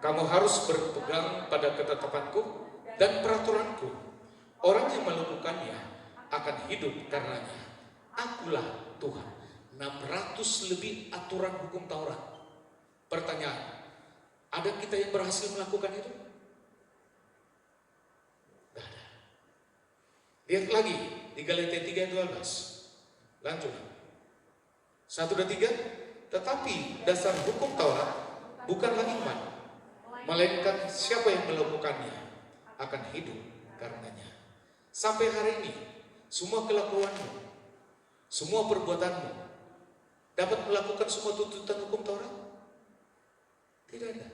kamu harus berpegang pada ketetapanku dan peraturanku. Orang yang melakukannya akan hidup karenanya. Akulah Tuhan. 600 lebih aturan hukum Taurat. Pertanyaan, ada kita yang berhasil melakukan itu? Tidak ada. Lihat lagi di Galatia 3:12. Lanjut. 1, 2, 3. Tetapi dasar hukum Taurat bukanlah iman, melainkan siapa yang melakukannya akan hidup karenanya. Sampai hari ini, semua kelakuanmu, semua perbuatanmu dapat melakukan semua tuntutan hukum Taurat? Tidak ada.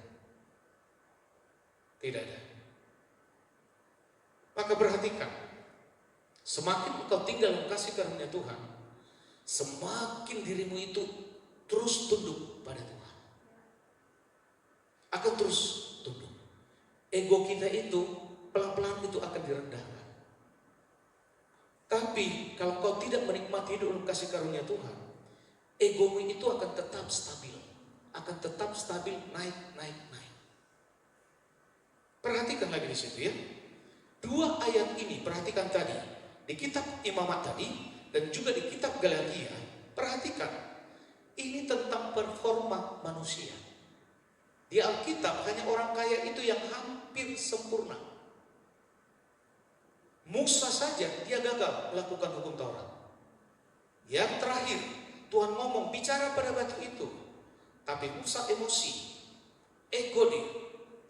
Tidak ada. Maka perhatikan, semakin engkau tinggal dalam kasih karunia Tuhan, semakin dirimu itu terus tunduk pada Tuhan. Akan terus tunduk. Ego kita itu pelan-pelan itu akan direndahkan. Tapi kalau kau tidak menikmati hidup dalam kasih karunia Tuhan, egomu itu akan tetap stabil. Akan tetap stabil, naik. Perhatikan lagi di situ ya. 2 ayat ini, perhatikan tadi. Di kitab Imamat tadi, dan juga di kitab Galatia, perhatikan. Ini tentang performa manusia. Di Alkitab hanya orang kaya itu yang hampir sempurna. Musa saja dia gagal melakukan hukum Taurat. Yang terakhir, Tuhan ngomong bicara pada batu itu. Tapi Musa emosi. Ego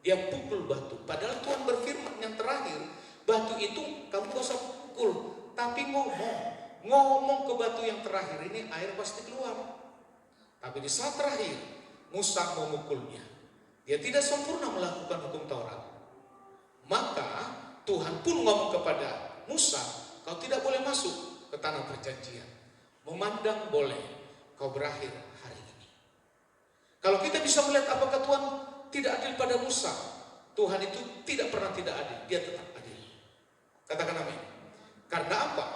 dia pukul batu. Padahal Tuhan berfirman yang terakhir, batu itu kamu gak usah pukul, tapi ngomong ke batu yang terakhir ini air pasti keluar. Tapi di saat terakhir Musa memukulnya. Dia tidak sempurna melakukan hukum Taurat. Maka Tuhan pun ngomong kepada Musa, kau tidak boleh masuk ke tanah perjanjian. Memandang boleh, kau berakhir hari ini. Kalau kita bisa melihat apakah Tuhan tidak adil pada Musa, Tuhan itu tidak pernah tidak adil, dia tetap adil. Katakan amin. Karena apa?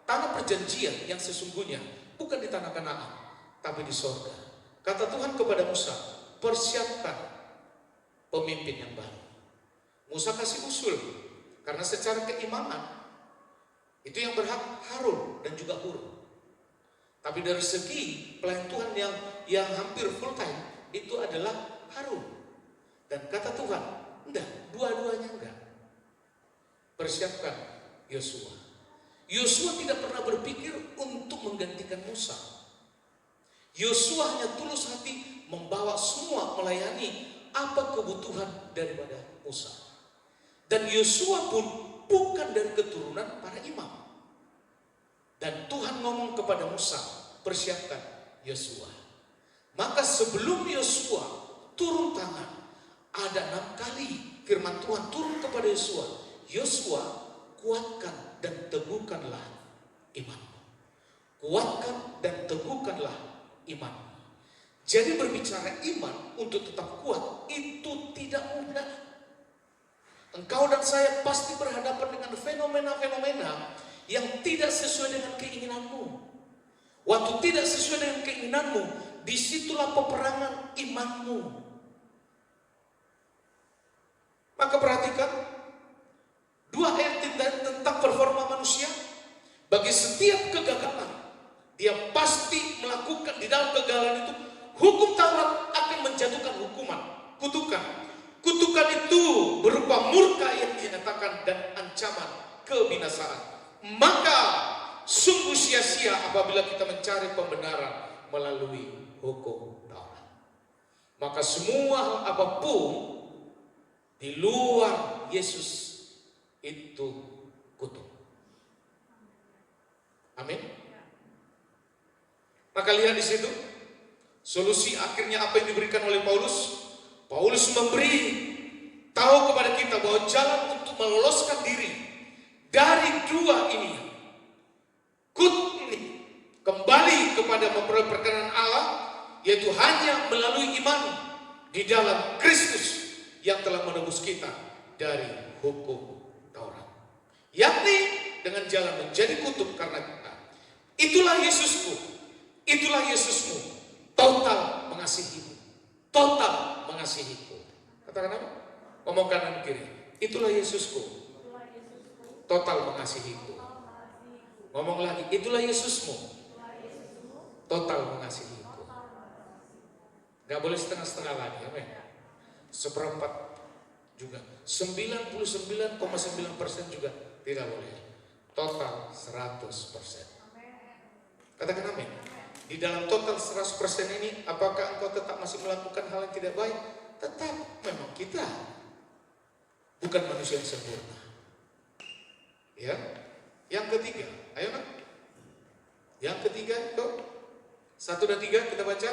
Tanah perjanjian yang sesungguhnya bukan di tanah Kanaan, tapi di sorga. Kata Tuhan kepada Musa, persiapkan pemimpin yang baru. Musa kasih usul, karena secara keimaman itu yang berhak Harun dan juga Hur. Tapi dari segi pelayan Tuhan yang hampir full time itu adalah Harun. Dan kata Tuhan, enggak, dua-duanya enggak. Persiapkan Yosua. Yosua tidak pernah berpikir untuk menggantikan Musa. Yosua hanya tulus hati membawa semua melayani apa kebutuhan daripada Musa. Dan Yosua pun bukan dari keturunan para imam. Dan Tuhan ngomong kepada Musa, persiapkan Yosua. Maka sebelum Yosua turun tangan, ada 6 kali firman Tuhan turun kepada Yosua. Yosua, kuatkan dan teguhkanlah imanmu. Kuatkan dan teguhkanlah iman. Jadi berbicara iman untuk tetap kuat itu tidak mudah. Engkau dan saya pasti berhadapan dengan fenomena-fenomena yang tidak sesuai dengan keinginanmu. Waktu tidak sesuai dengan keinginanmu, disitulah peperangan imanmu. Maka perhatikan 2 ayat tentang performa manusia. Bagi setiap kegagalan, dia pasti melakukan di dalam kegagalan itu, hukum Taurat akan menjatuhkan hukuman, kutukan. Kutukan itu berupa murka yang dinyatakan dan ancaman kebinasaan. Maka sungguh sia-sia apabila kita mencari pembenaran melalui hukum Taurat. Maka semua hal apapun di luar Yesus itu kutuk. Amin. Maka lihat di situ, Solusi akhirnya apa yang diberikan oleh Paulus? Paulus memberi tahu kepada kita bahwa jalan untuk meloloskan diri dari dua ini, ini kembali kepada memperoleh perkenan Allah, yaitu hanya melalui iman di dalam Kristus yang telah menebus kita dari hukum Taurat, yakni dengan jalan menjadi kutub karena kita. Itulah Yesusku, itulah Yesusmu, total mengasihimu, total mengasihiku. Katakan apa? Ngomong kanan kiri. Itulah Yesusku, total mengasihiku. Ngomong lagi, itulah Yesusmu, total mengasihiku. Gak boleh setengah-setengah lagi, amin. Seperempat juga, 99,9% juga tidak boleh. Total 100%. Katakan amin. Di dalam total 100% ini, apakah engkau tetap masih melakukan hal yang tidak baik? Tetap, memang kita bukan manusia yang sempurna. Ya. Yang ketiga, ayo nak. Yang ketiga itu 1 dan 3 kita baca.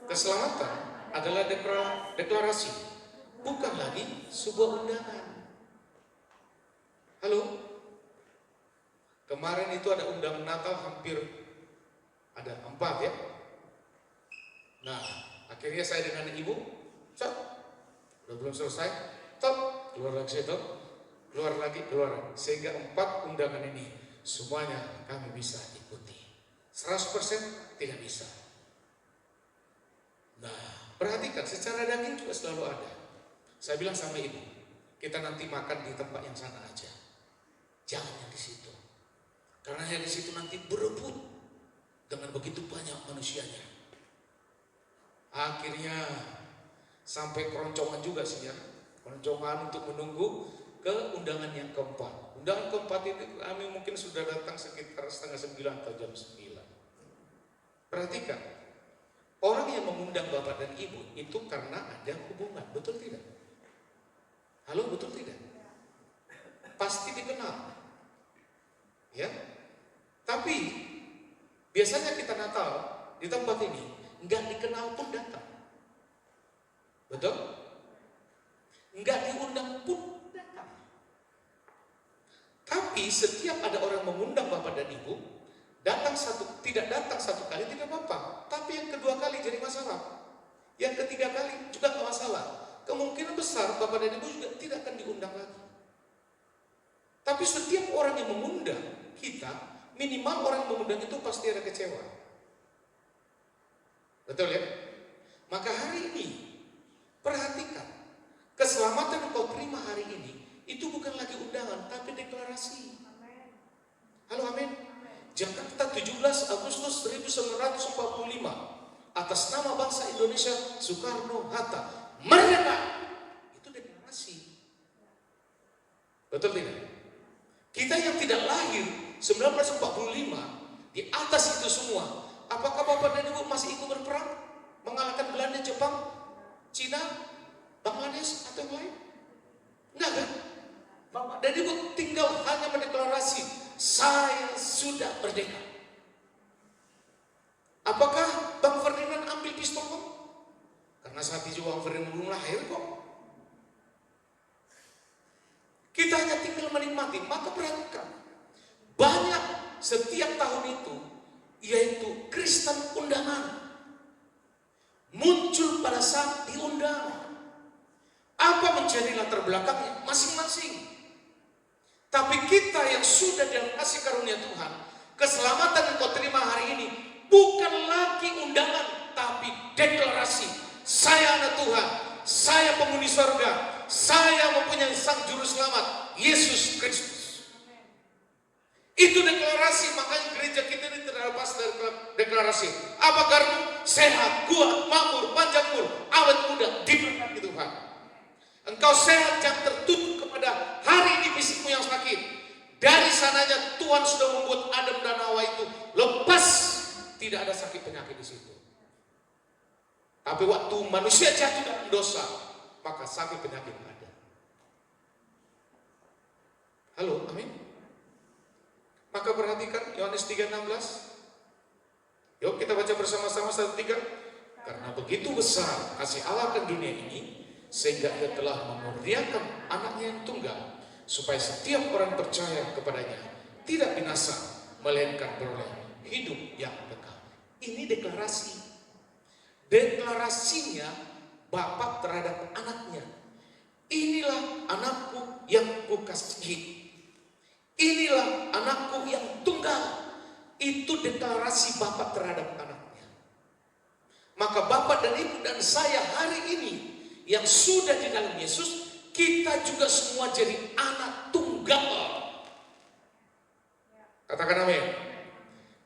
Keselamatan adalah deklarasi, bukan lagi sebuah undangan. Halo. Kemarin itu ada undangan Natal hampir ada 4 ya. Nah, akhirnya saya dengan ibu, udah belum selesai, keluar lagi, keluar lagi, sehingga 4 undangan ini semuanya kami bisa ikuti. 100% tidak bisa. Nah, perhatikan, secara daging juga selalu ada. Saya bilang sama ibu, kita nanti makan di tempat yang sana aja, jangan yang di situ, karena yang di situ nanti berebut dengan begitu banyak manusianya. Akhirnya sampai keroncongan juga sih ya, keroncongan untuk menunggu ke undangan yang keempat. Undangan keempat itu kami mungkin sudah datang sekitar 8:30 atau jam 9. Perhatikan, orang yang mengundang bapak dan ibu itu karena ada hubungan, betul tidak? Halo, betul tidak? Pasti dikenal, ya. Tapi biasanya kita Natal di tempat ini nggak dikenal pun datang, betul? Nggak diundang pun datang. Tapi setiap ada orang mengundang bapak dan ibu, tidak datang satu kali tidak apa-apa. Tapi yang kedua kali jadi masalah, yang ketiga kali juga nggak masalah. Kemungkinan besar bapak dan ibu juga tidak akan diundang lagi. Tapi setiap orang yang mengundang kita, minimal orang yang mengundang itu pasti ada kecewa. Betul ya? Maka hari ini, perhatikan, keselamatan yang kau terima hari ini, itu bukan lagi undangan, tapi deklarasi. Halo, amin. Jakarta 17 Agustus 1945, atas nama bangsa Indonesia, Soekarno-Hatta, merdeka. Itu deklarasi. Betul tidak? Kita yang tidak lahir 1945, di atas itu semua, apakah bapak dan ibu masih ikut berperang? Mengalahkan Belanda, Jepang, Cina, Bangladesh, atau yang lain? Enggak kan? Bapak dan ibu tinggal hanya mendeklarasi, saya sudah merdeka. Apakah Bang Ferdinand ambil pistol kok? Karena saat itu Bang Ferdinand belum lahir kok. Kita hanya tinggal menikmati. Maka perhatikan, banyak setiap tahun itu, yaitu Kristen undangan, muncul pada saat diundang. Apa menjadi latar belakangnya? Masing-masing. Tapi kita yang sudah dalam kasih karunia Tuhan, keselamatan yang kau terima hari ini bukan lagi undangan, tapi deklarasi. Saya anak Tuhan, saya penghuni sorga, saya mempunyai sang juru selamat, Yesus Kristus. Itu deklarasi, makanya gereja kita ini terlepas dari deklarasi. Apa karena sehat, kuat, makmur, panjang umur, awet muda, diberkati Tuhan. Engkau sehat, jangan tertutup kepada hari ini fisikmu yang sakit. Dari sananya Tuhan sudah membuat Adam dan Hawa itu lepas, tidak ada sakit penyakit di situ. Tapi waktu manusia jatuh dalam dosa, maka sakit penyakit ada. Halo, amin. Maka perhatikan Yohanes 3:16. Yuk kita baca bersama-sama 1, 3. Karena begitu besar kasih Allah ke dunia ini, sehingga ia telah memurniakan anaknya yang tunggal, supaya setiap orang percaya kepadanya tidak binasa, melainkan beroleh hidup yang kekal. Ini deklarasi. Deklarasinya Bapa terhadap anaknya. Inilah anakku yang kukasihi. Inilah anakku yang tunggal. Itu deklarasi Bapa terhadap anaknya. Maka Bapak dan Ibu dan saya hari ini yang sudah di dalam Yesus, kita juga semua jadi anak tunggal. Katakan amin.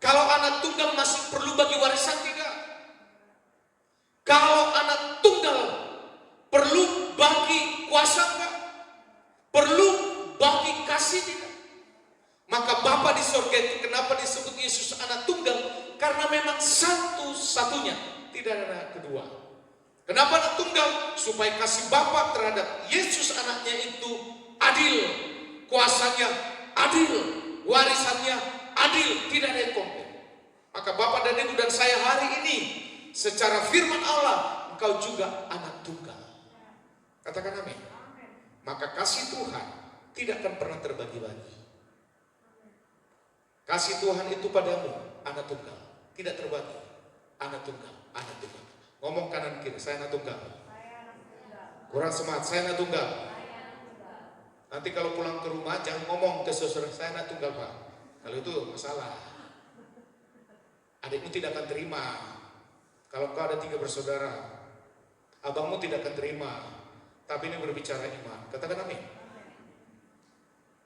Kalau anak tunggal masih perlu bagi warisan tidak? Kalau anak tunggal perlu bagi kuasa enggak? Perlu bagi kasih tidak? Maka Bapa di surga itu kenapa disebut Yesus anak tunggal? Karena memang satu-satunya. Tidak ada kedua. Kenapa anak tunggal? Supaya kasih Bapa terhadap Yesus anaknya itu adil. Kuasanya adil. Warisannya adil. Tidak ada yang komplit. Maka Bapa dan Ibu dan saya hari ini, secara firman Allah, engkau juga anak tunggal. Katakan amin. Maka kasih Tuhan tidak akan pernah terbagi-bagi. Kasih Tuhan itu padamu, anak tunggal. Tidak terbagi. Anak tunggal. Anak tunggal. Ngomong kanan kiri, saya anak tunggal. Kurang semangat, saya anak tunggal. Nanti kalau pulang ke rumah jangan ngomong ke saudara, saya anak tunggal Pak. Kalau itu masalah. Adikmu tidak akan terima. Kalau kau ada 3 bersaudara, abangmu tidak akan terima. Tapi ini berbicara iman. Katakan amin.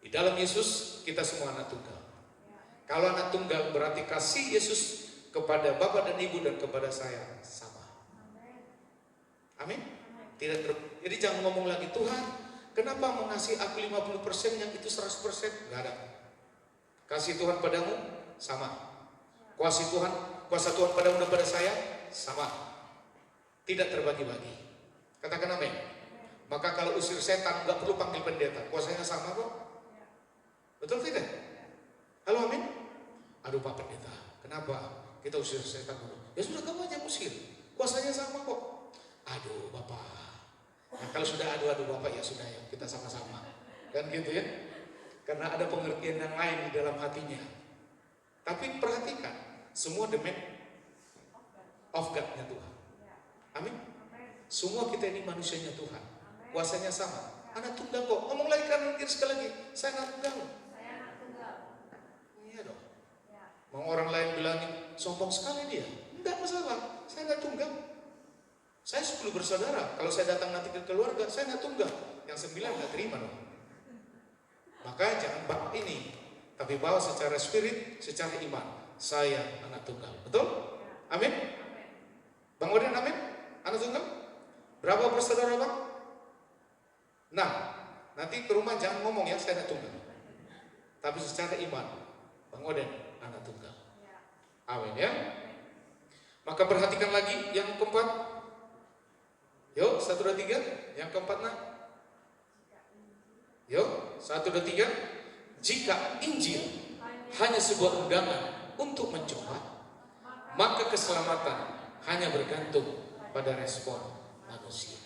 Di dalam Yesus kita semua anak tunggal. Kalau anak tunggal berarti kasih Yesus kepada Bapak dan Ibu dan kepada saya sama. Amin. Jadi jangan ngomong lagi, Tuhan kenapa mengasihi aku 50% yang itu 100%? Enggak ada. Kasih Tuhan padamu sama. Kuasa Tuhan padamu dan pada saya sama. Tidak terbagi-bagi. Katakan amin. Maka kalau usir setan nggak perlu panggil pendeta, kuasanya sama kok. Betul tidak? Halo amin. Aduh Pak Pendeta, kenapa? Kita usir setan dulu. Ya sudah kamu aja usir. Kuasanya sama kok. Aduh Bapak. Nah, kalau sudah adu Bapak ya sudah ya kita sama-sama. Kan gitu ya. Karena ada pengertian yang lain di dalam hatinya. Tapi perhatikan, semua demand of God-nya Tuhan. Amin. Semua kita ini manusianya Tuhan. Kuasanya sama. Anak tunggal kok. Ngomong lagi kanan kiri sekali lagi. Saya anak tunggal. Iya dong. Mau orang lain bilangin sombong sekali dia. Tidak masalah. Saya nggak tunggal. Saya 10 bersaudara. Kalau saya datang nanti ke keluarga, saya nggak tunggal. Yang 9 nggak terima dong. Maka jangan bawa ini, tapi bawa secara spirit, secara iman. Saya anak tunggal. Betul? Amin. Bang Odin, amin. Anak tunggal. Berapa bersaudara bang? Nah, nanti ke rumah jangan ngomong ya saya anak tunggal. Tapi secara iman, Bang Odin anak tunggal. Amin ya. Maka perhatikan lagi yang keempat. Yuk, 1, 2, 3. Yang keempat nak. Yuk, 1, 2, 3. Jika Injil hanya sebuah undangan untuk mencoba, maka keselamatan hanya bergantung pada respon manusia.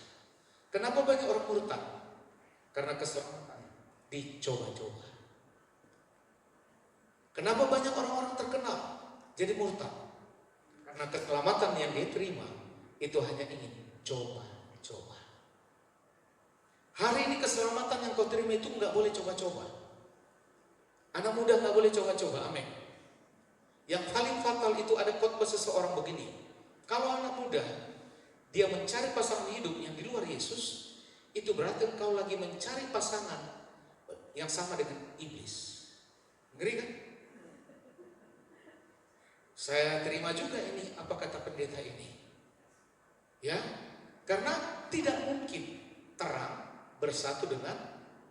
Kenapa banyak orang murtad? Karena keselamatan dicoba-coba. Kenapa banyak orang-orang terkenal jadi murtad? Karena keselamatan yang dia terima itu hanya ingin coba-coba. Hari ini keselamatan yang kau terima itu nggak boleh coba-coba. Anak muda nggak boleh coba-coba, amin. Yang paling fatal itu ada khotbah seseorang begini. Kalau anak muda dia mencari pasangan hidup yang di luar Yesus, itu berarti engkau lagi mencari pasangan yang sama dengan iblis. Ngeri kan? Saya terima juga ini apa kata pendeta ini. Ya, karena tidak mungkin terang bersatu dengan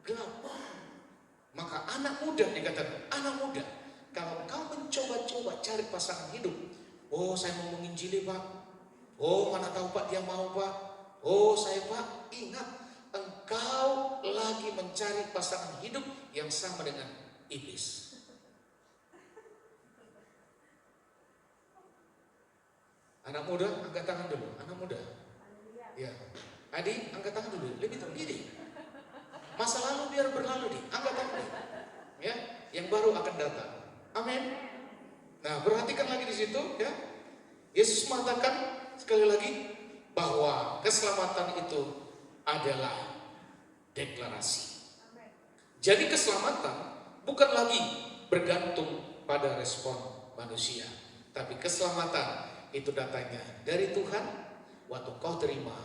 gelap. Maka anak muda dikatakan, anak muda, kalau kau mencoba-coba cari pasangan hidup, oh saya mau menginjili Pak, oh mana tahu Pak dia mau Pak, oh saya Pak, ingat engkau lagi mencari pasangan hidup yang sama dengan iblis. Anak muda, angkat tangan dulu. Anak muda. Ya. Adik, angkat tangan dulu. Lebih tinggi deh. Masa lalu biar berlalu deh. Angkat tangan deh. Ya, yang baru akan datang. Amin. Nah, perhatikan lagi di situ ya. Yesus mengatakan sekali lagi bahwa keselamatan itu adalah deklarasi. Jadi keselamatan bukan lagi bergantung pada respon manusia, tapi keselamatan itu datangnya dari Tuhan. Waktu kau terima,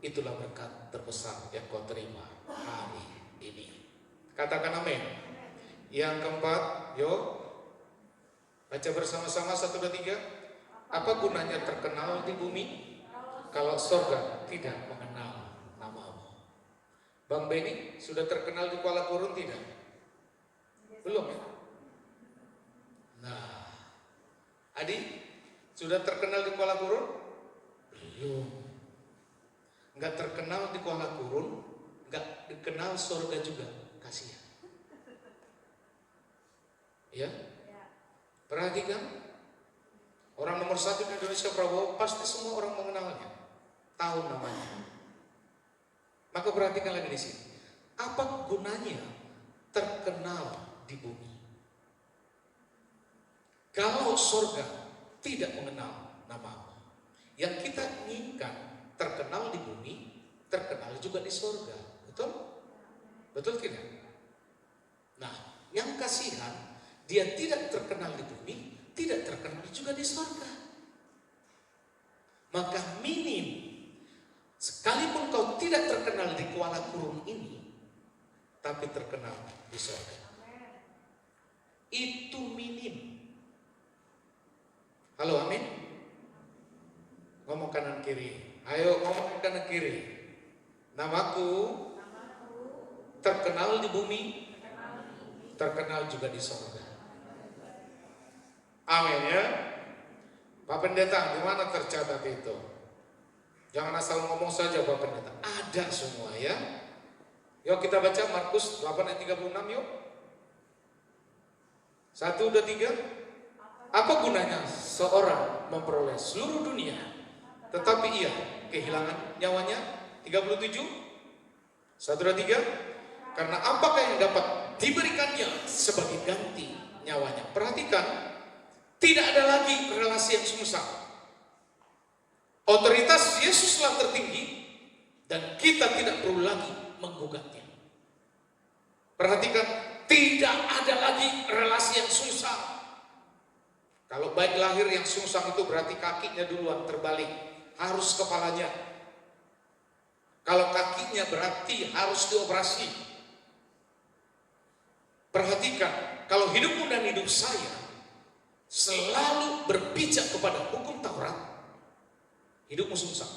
itulah berkat terbesar yang kau terima hari ini. Katakan amin. Yang keempat, yuk baca bersama-sama 1, 2, 3. Apa gunanya terkenal di bumi kalau surga tidak mengenal namamu? Bang Benny sudah terkenal di Kuala Gurun tidak? Belum ya? Nah, Adi sudah terkenal di Kuala Gurun? Belum. Enggak terkenal di Kuala Gurun, enggak dikenal surga juga. Kasihan. Ya? Perhatikan, orang nomor 1 di Indonesia Prabowo pasti semua orang mengenalnya, tahu namanya. Maka perhatikan lagi di sini. Apa gunanya terkenal di bumi kalau surga tidak mengenal namamu? Yang kita inginkan terkenal di bumi, terkenal juga di surga. Betul? Betul tidak? Nah, yang kasihan, dia tidak terkenal di bumi, tidak terkenal juga di surga. Maka minim, sekalipun kau tidak terkenal di Kuala Gurun ini, tapi terkenal di surga. Itu minim. Halo, amin? Ngomong kanan kiri. Ayo ngomong kanan kiri. Namaku terkenal di bumi, terkenal juga di surga. Amin ya. Pak Pendeta, di mana tercatat itu? Jangan asal ngomong saja Pak Pendeta. Ada semua ya. Yuk kita baca Markus 8 ayat 36 yuk. 1, 2, 3. Apa gunanya seorang memperoleh seluruh dunia tetapi ia kehilangan nyawanya? 37. 1, 2, 3. Karena apakah yang dapat diberikannya sebagai ganti nyawanya? Perhatikan, tidak ada lagi relasi yang sungsang. Otoritas Yesuslah tertinggi dan kita tidak perlu lagi menggugatnya. Perhatikan, tidak ada lagi relasi yang sungsang. Kalau baik lahir yang sungsang itu berarti kakinya duluan terbalik, harus kepalanya. Kalau kakinya berarti harus dioperasi. Perhatikan, kalau hidupmu dan hidup saya selalu berpijak kepada hukum Taurat, hidupmu sungsang.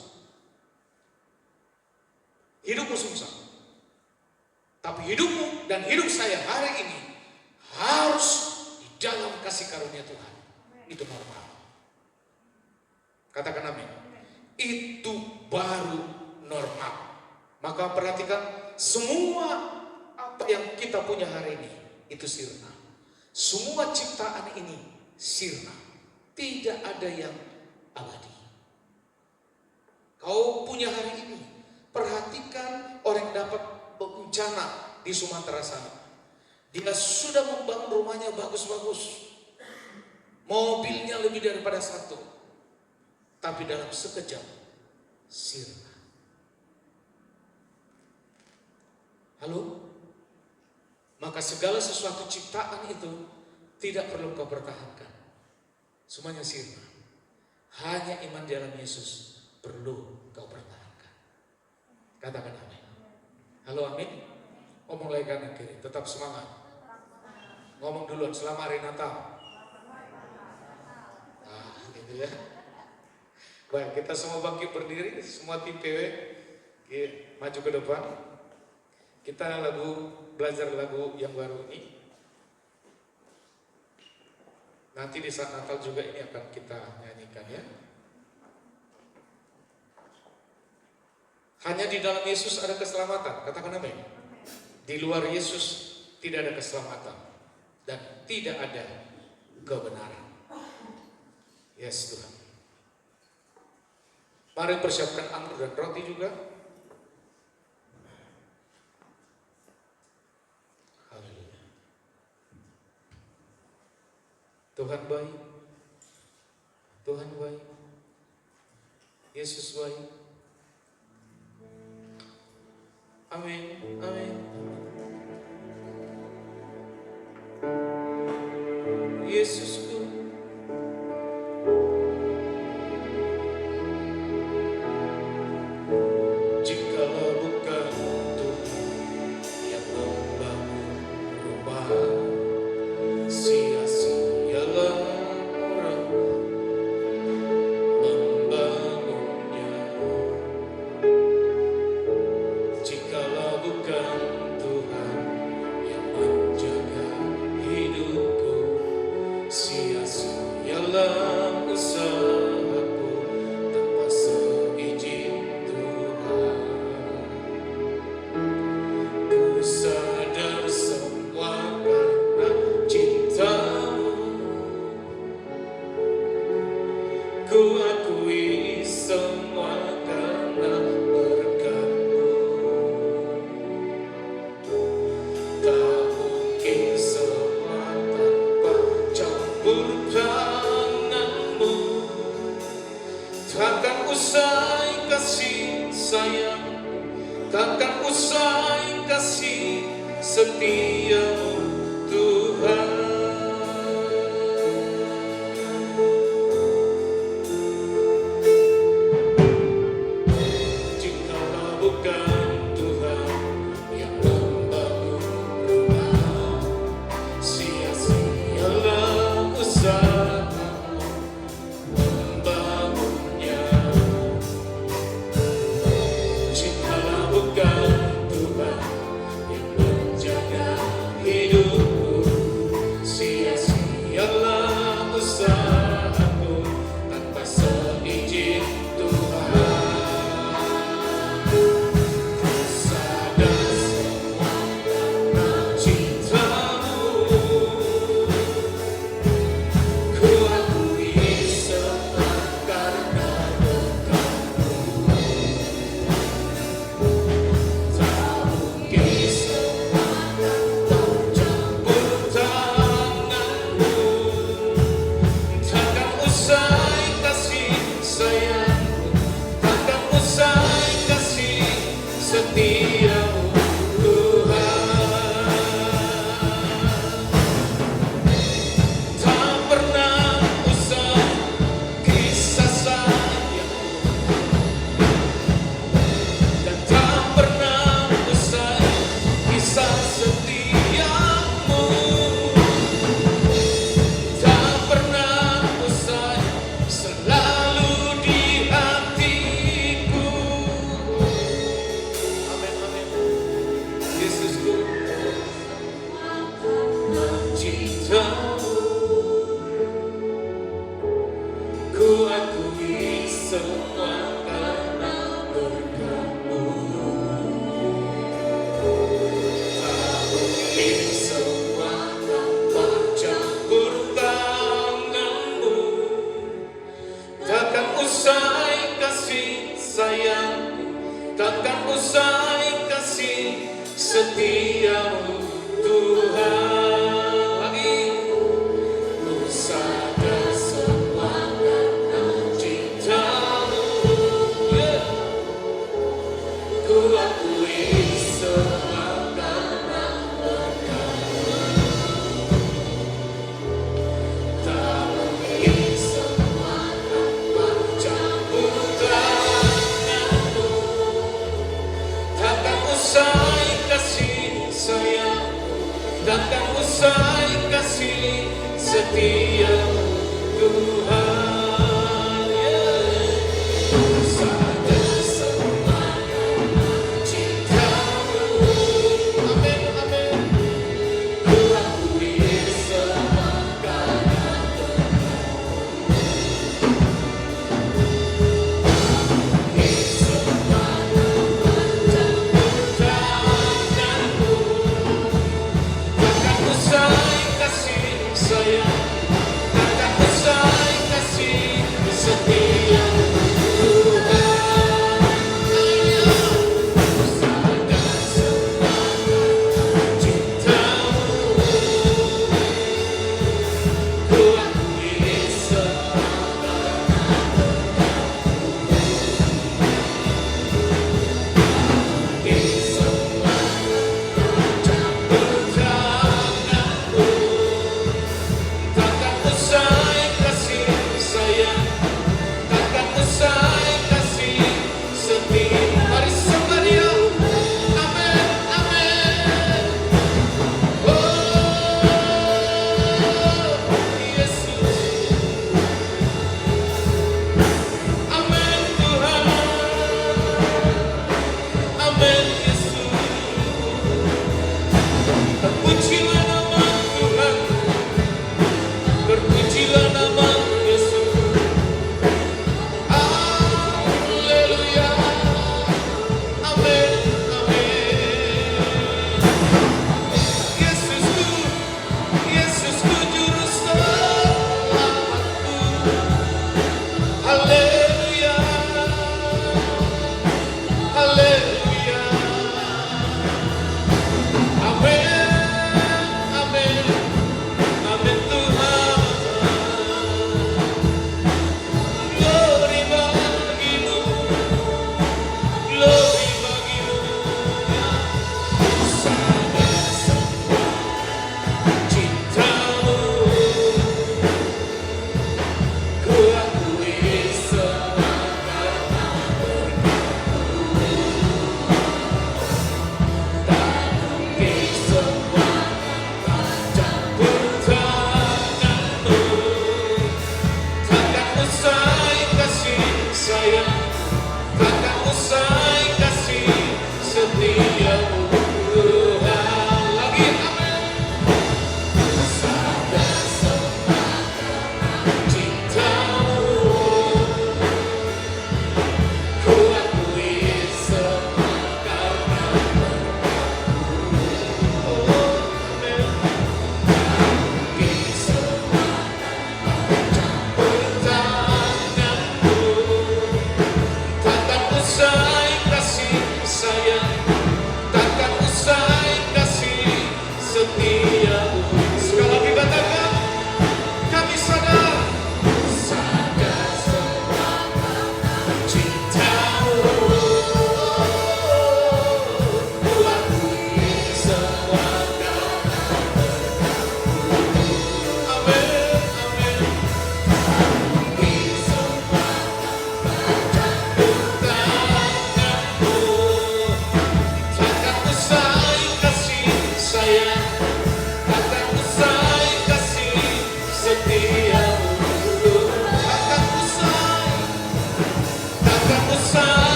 Hidupmu sungsang. Tapi hidupmu dan hidup saya hari ini harus di dalam kasih karunia Tuhan. Itu normal. Katakan amin. Itu baru normal. Maka perhatikan, semua apa yang kita punya hari ini itu sirna. Semua ciptaan ini sirna, tidak ada yang abadi. Kau punya hari ini, perhatikan orang yang dapat bencana di Sumatera sana. Dia sudah membangun rumahnya bagus-bagus, mobilnya lebih daripada 1, tapi dalam sekejap sirna. Halo? Maka segala sesuatu ciptaan itu tidak perlu kau pertahankan. Semuanya sirna. Hanya iman di dalam Yesus perlu kau pertahankan. Katakan amin. Halo, amin. Ngomong lagi kanan kiri, tetap semangat. Ngomong duluan, selamat hari Natal. Nah, gitu ya. Baik, kita semua bangkit berdiri, semua tim PW maju ke depan. Kita belajar lagu yang baru ini. Nanti di saat Natal juga ini akan kita nyanyikan ya. Hanya di dalam Yesus ada keselamatan. Katakan amin. Di luar Yesus tidak ada keselamatan dan tidak ada kebenaran. Yes Tuhan. Mari persiapkan anggur dan roti juga. Haleluya. Tuhan baik. Tuhan baik. Yesus baik. Amin. Amin. Yesusku. Jikalau bukan Tuhan yang membangun rumah, sia-sialah orang membangunnya. Jikalau bukan Tuhan yang menjaga hidupku, sia-sialah usahaku tanpa seizin Tuhan. Ku sadar semua karena cintamu, ku akui semua karena berkat-Mu. Tak mungkin semua tanpa campur tangan-Mu. Takkan usai kasih sayang, takkan usai kasih setia-Mu Tuhan. Jikalau bukan Tuhan yang membangun rumah, sia-sialah usaha membangunnya. Jikalau bukan Tuhan yang menjaga hidupku, sia-sialah usahaku tanpa seizin Tuhan. Ku sadar semua karena cinta-Mu, ku akui semua karena berkat-Mu. Tak mungkin semua tanpa campur tangan-Mu. Takkan usai kasih sayang-Mu, takkan usai kasih setia-Mu Tuhan. Tak pernah usai kisah sayang-Mu, dan tak pernah usai kisah setia-Mu. Tak pernah usai, selalu di hatiku. Amin, amin. Yesusku, cinta-Mu, ku akui semua karena berkat-Mu. Tak mungkin semua tanpa campur tangan-Mu. Takkan usai kasih sayang-Mu, takkan usai kasih setia-Mu Tuhan. Lagi ku sadar semua karena cinta-Mu, yeah. Ku akui semua karena berkat-Mu. Tak mungkin semua tanpa campur tangan-Mu. Takkan usai kasih sayang-Mu, takkan usai kasih setia-Mu Tuhan. Yeah. Ku sadar semua karena cinta-Mu. Amin, amin. Ku akui semua karena semua tanpa campur tangan-Mu. Takkan usai kasih sayang,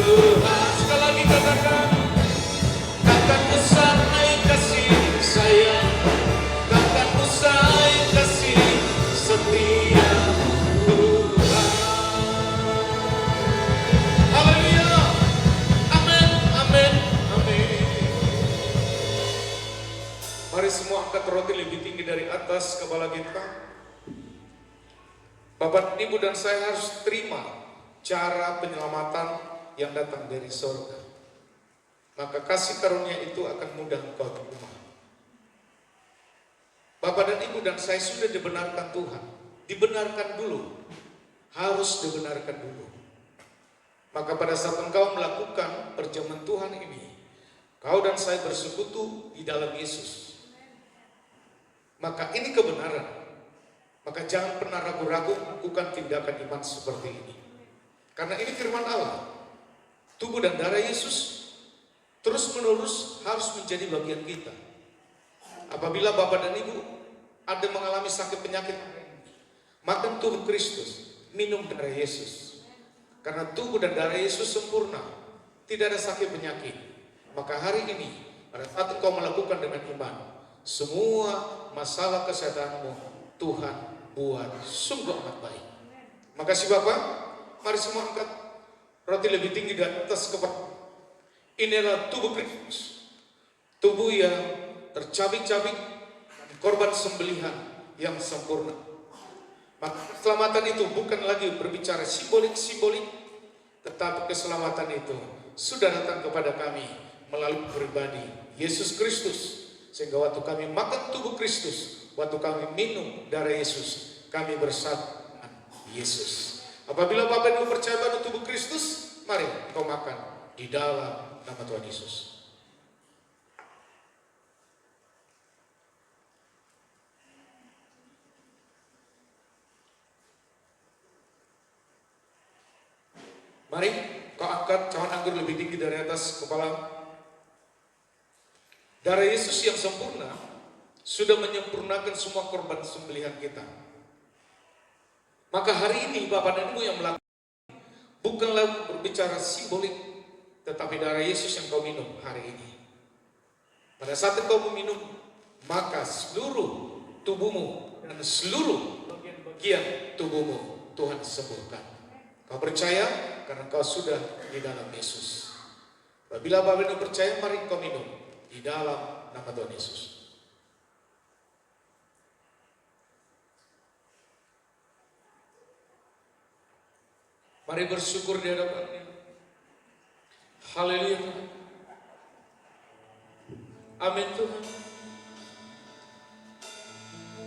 Tuhan. Sekali lagi katakan, takkan usai kasih sayang, takkan usai kasih setia Tuhan. Haleluya. Amin, amin, amin. Mari semua angkat roti lebih tinggi dari atas kepala kita. Bapak, Ibu, dan saya harus terima cara penyelamatan yang datang dari surga. Maka kasih karunia itu akan mudah engkau terima. Bapak dan Ibu dan saya sudah dibenarkan Tuhan. Dibenarkan dulu. Harus dibenarkan dulu. Maka pada saat engkau melakukan perjamuan Tuhan ini, kau dan saya bersekutu di dalam Yesus. Maka ini kebenaran. Maka jangan pernah ragu-ragu melakukan tindakan iman seperti ini. Karena ini firman Allah. Tubuh dan darah Yesus terus-menerus harus menjadi bagian kita. Apabila Bapak dan Ibu ada mengalami sakit penyakit, makan tubuh Kristus, minum darah Yesus. Karena tubuh dan darah Yesus sempurna, tidak ada sakit penyakit. Maka hari ini, pada saat engkau melakukan dengan iman, semua masalah kesehatanmu Tuhan buat sungguh amat baik. Makasih Bapak. Mari semua angkat roti lebih tinggi dari atas kepala. Inilah tubuh Kristus, tubuh yang tercabik-cabik, korban sembelihan yang sempurna. Maka keselamatan itu bukan lagi berbicara simbolik-simbolik, tetapi keselamatan itu sudah datang kepada kami melalui pribadi Yesus Kristus. Sehingga waktu kami makan tubuh Kristus, waktu kami minum darah Yesus, kami bersatu dengan Yesus. Apabila Bapak Ibu percaya pada tubuh Kristus, mari kau makan di dalam nama Tuhan Yesus. Mari kau angkat cawan anggur lebih tinggi dari atas kepala. Darah Yesus yang sempurna sudah menyempurnakan semua korban sembelihan kita. Maka hari ini Bapak dan Ibu yang melakukan bukanlah berbicara simbolik, tetapi darah Yesus yang kau minum hari ini. Pada saat kau meminum, maka seluruh tubuhmu dan seluruh bagian tubuhmu Tuhan sembuhkan. Kau percaya karena kau sudah di dalam Yesus. Apabila Bapak dan Ibu percaya, mari kau minum di dalam nama Tuhan Yesus. Mari bersyukur di hadapan-Nya. Haleluya. Amin Tuhan.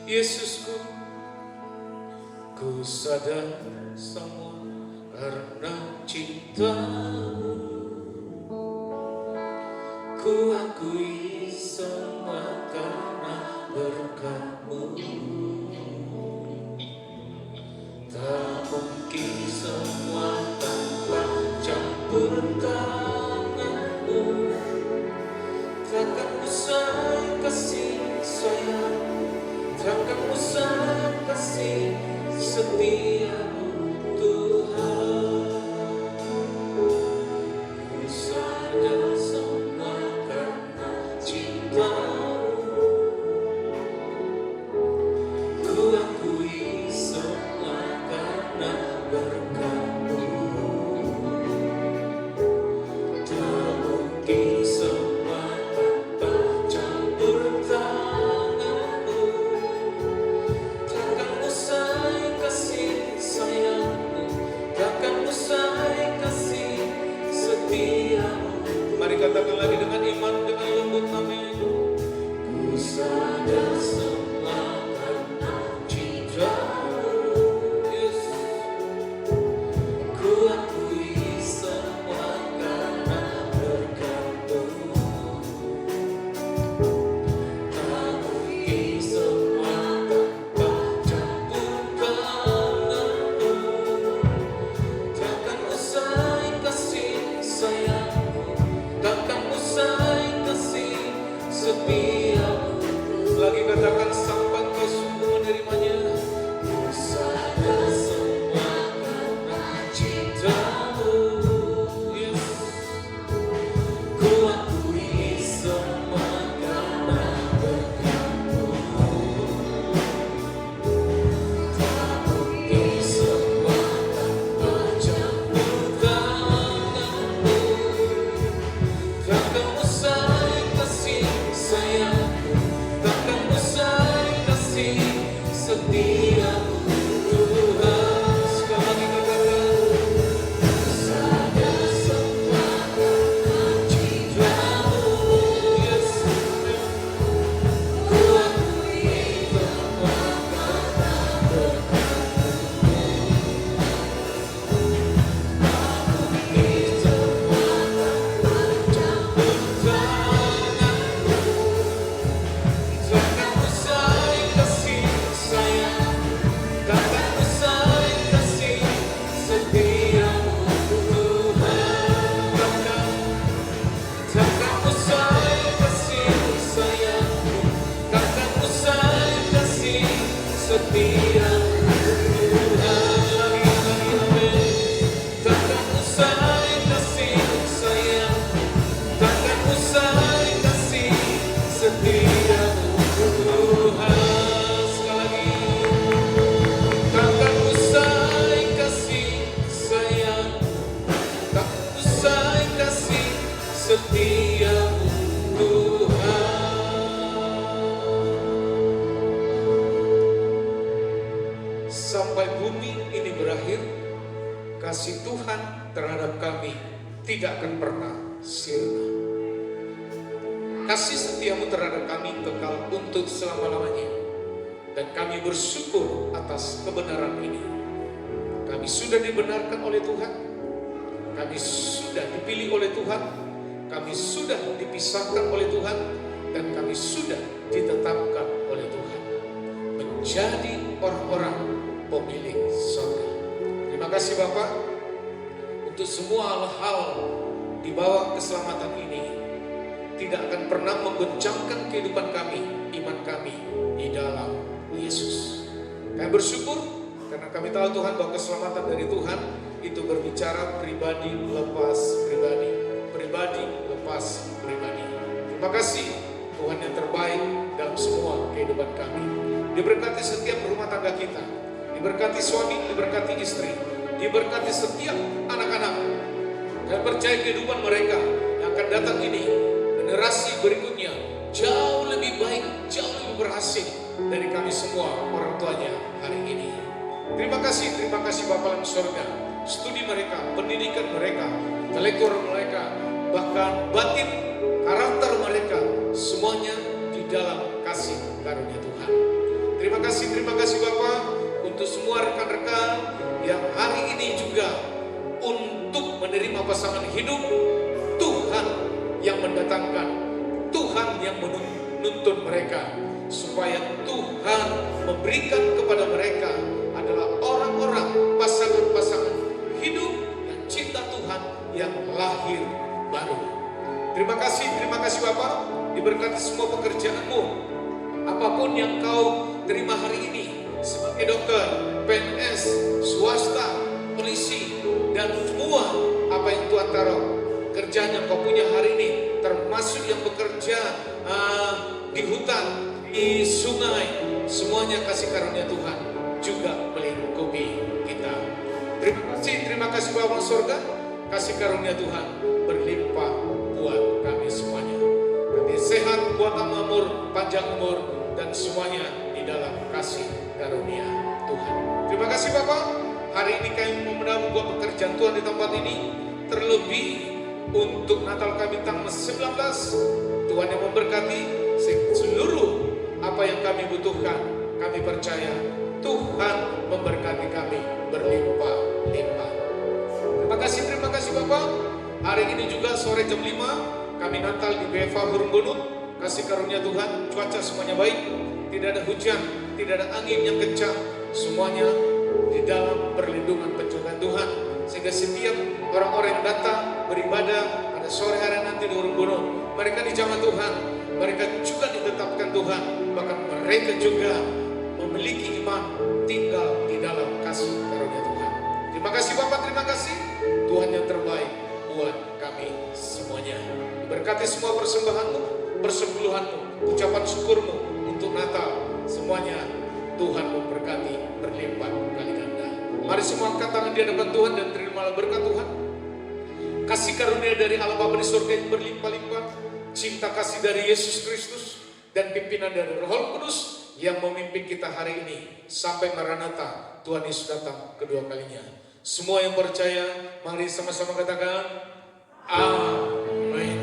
Yesusku, ku sadar semua karena cinta-Mu. Ku akui semua karena berkat-Mu. Tak mungkin semua tanpa campur tangan-Mu. Takkan usai kasih sayang, takkan usai kasih setia-Mu Tuhan. Ku sadar semua karena cinta-Mu. Ku akui semua karena berkat-Mu. Tak mungkin semua tanpa campur tangan-Mu. Takkan usai kasih sayang-Mu, takkan usai kasih setia-Mu. Mari katakan lagi dengan iman, dengan lembut, amin. Ku sadar semua karena cinta-Mu, Yesus. kasih Tuhan terhadap kami tidak akan pernah sirna. Kasih setiamu terhadap kami kekal untuk selama-lamanya. Dan kami bersyukur atas kebenaran ini. Kami sudah dibenarkan oleh Tuhan. Kami sudah dipilih oleh Tuhan. Kami sudah dipisahkan oleh Tuhan. Dan kami sudah ditetapkan oleh Tuhan menjadi orang-orang pemilik surga. Terima kasih Bapak untuk semua hal di bawah keselamatan ini tidak akan pernah menggoncangkan kehidupan kami, iman kami di dalam Yesus. Kami bersyukur karena kami tahu Tuhan bahwa keselamatan dari Tuhan itu berbicara pribadi lepas pribadi, pribadi lepas pribadi. Terima kasih Tuhan yang terbaik dalam semua kehidupan kami. Diberkati setiap rumah tangga kita, diberkati suami, diberkati istri, diberkati setiap anak-anak. Dan percaya kehidupan mereka yang akan datang ini, generasi berikutnya jauh lebih baik, jauh lebih berhasil dari kami semua orang tuanya hari ini. Terima kasih Bapa dalam surga. Studi mereka, pendidikan mereka, intelektual mereka, bahkan batin karakter mereka, semuanya di dalam kasih karunia Tuhan. Terima kasih Bapa untuk semua rekan-rekan yang hari ini juga untuk menerima pasangan hidup. Tuhan yang mendatangkan, Tuhan yang menuntun mereka, supaya Tuhan memberikan kepada mereka adalah orang-orang, pasangan-pasangan hidup yang cinta Tuhan yang lahir baru. Terima kasih Bapak, diberkati semua pekerjaanmu, apapun yang kau terima hari ini, sebagai dokter, PNS, swasta, polisi, dan semua apa yang Tuhan taruh kerjanya kau punya hari ini, termasuk yang bekerja di hutan, di sungai, semuanya kasih karunia Tuhan juga melingkupi kita. Terima kasih Bapa surga, kasih karunia Tuhan berlimpah buat kami semuanya. Kami sehat, kuat, makmur, panjang umur, dan semuanya di dalam kasih karunia Tuhan. Terima kasih Bapak. Hari ini kami mau buat pekerjaan Tuhan di tempat ini, terlebih untuk Natal kami tanggal 19. Tuhan yang memberkati seluruh apa yang kami butuhkan. Kami percaya Tuhan memberkati kami berlimpah-limpah. Terima kasih Bapak. Hari ini juga sore jam 5 kami Natal di BFA Hurungbunut. Kasih karunia Tuhan, cuaca semuanya baik, tidak ada hujan, tidak ada angin yang kencang, semuanya di dalam perlindungan penjagaan Tuhan. Sehingga setiap orang-orang yang datang beribadah pada sore hari nanti di Hurungbunut, mereka dijamah Tuhan, mereka juga ditetapkan Tuhan, bahkan mereka juga memiliki iman, tinggal di dalam kasih karunia Tuhan. Terima kasih Bapak, terima kasih Tuhan yang terbaik buat kami semuanya. Berkati semua persembahanmu, persepuluhanmu, ucapan syukurmu untuk Natal, semuanya Tuhan memberkati berlimpah kali ganda. Mari semua angkat tangan di hadapan Tuhan dan terimalah berkat Tuhan. Kasih karunia dari Allah Bapa di surga yang berlimpah-limpah, cinta kasih dari Yesus Kristus, dan pimpinan dari Roh Kudus yang memimpin kita hari ini sampai Maranatha, Tuhan Yesus datang kedua kalinya. Semua yang percaya, mari sama-sama katakan Amin.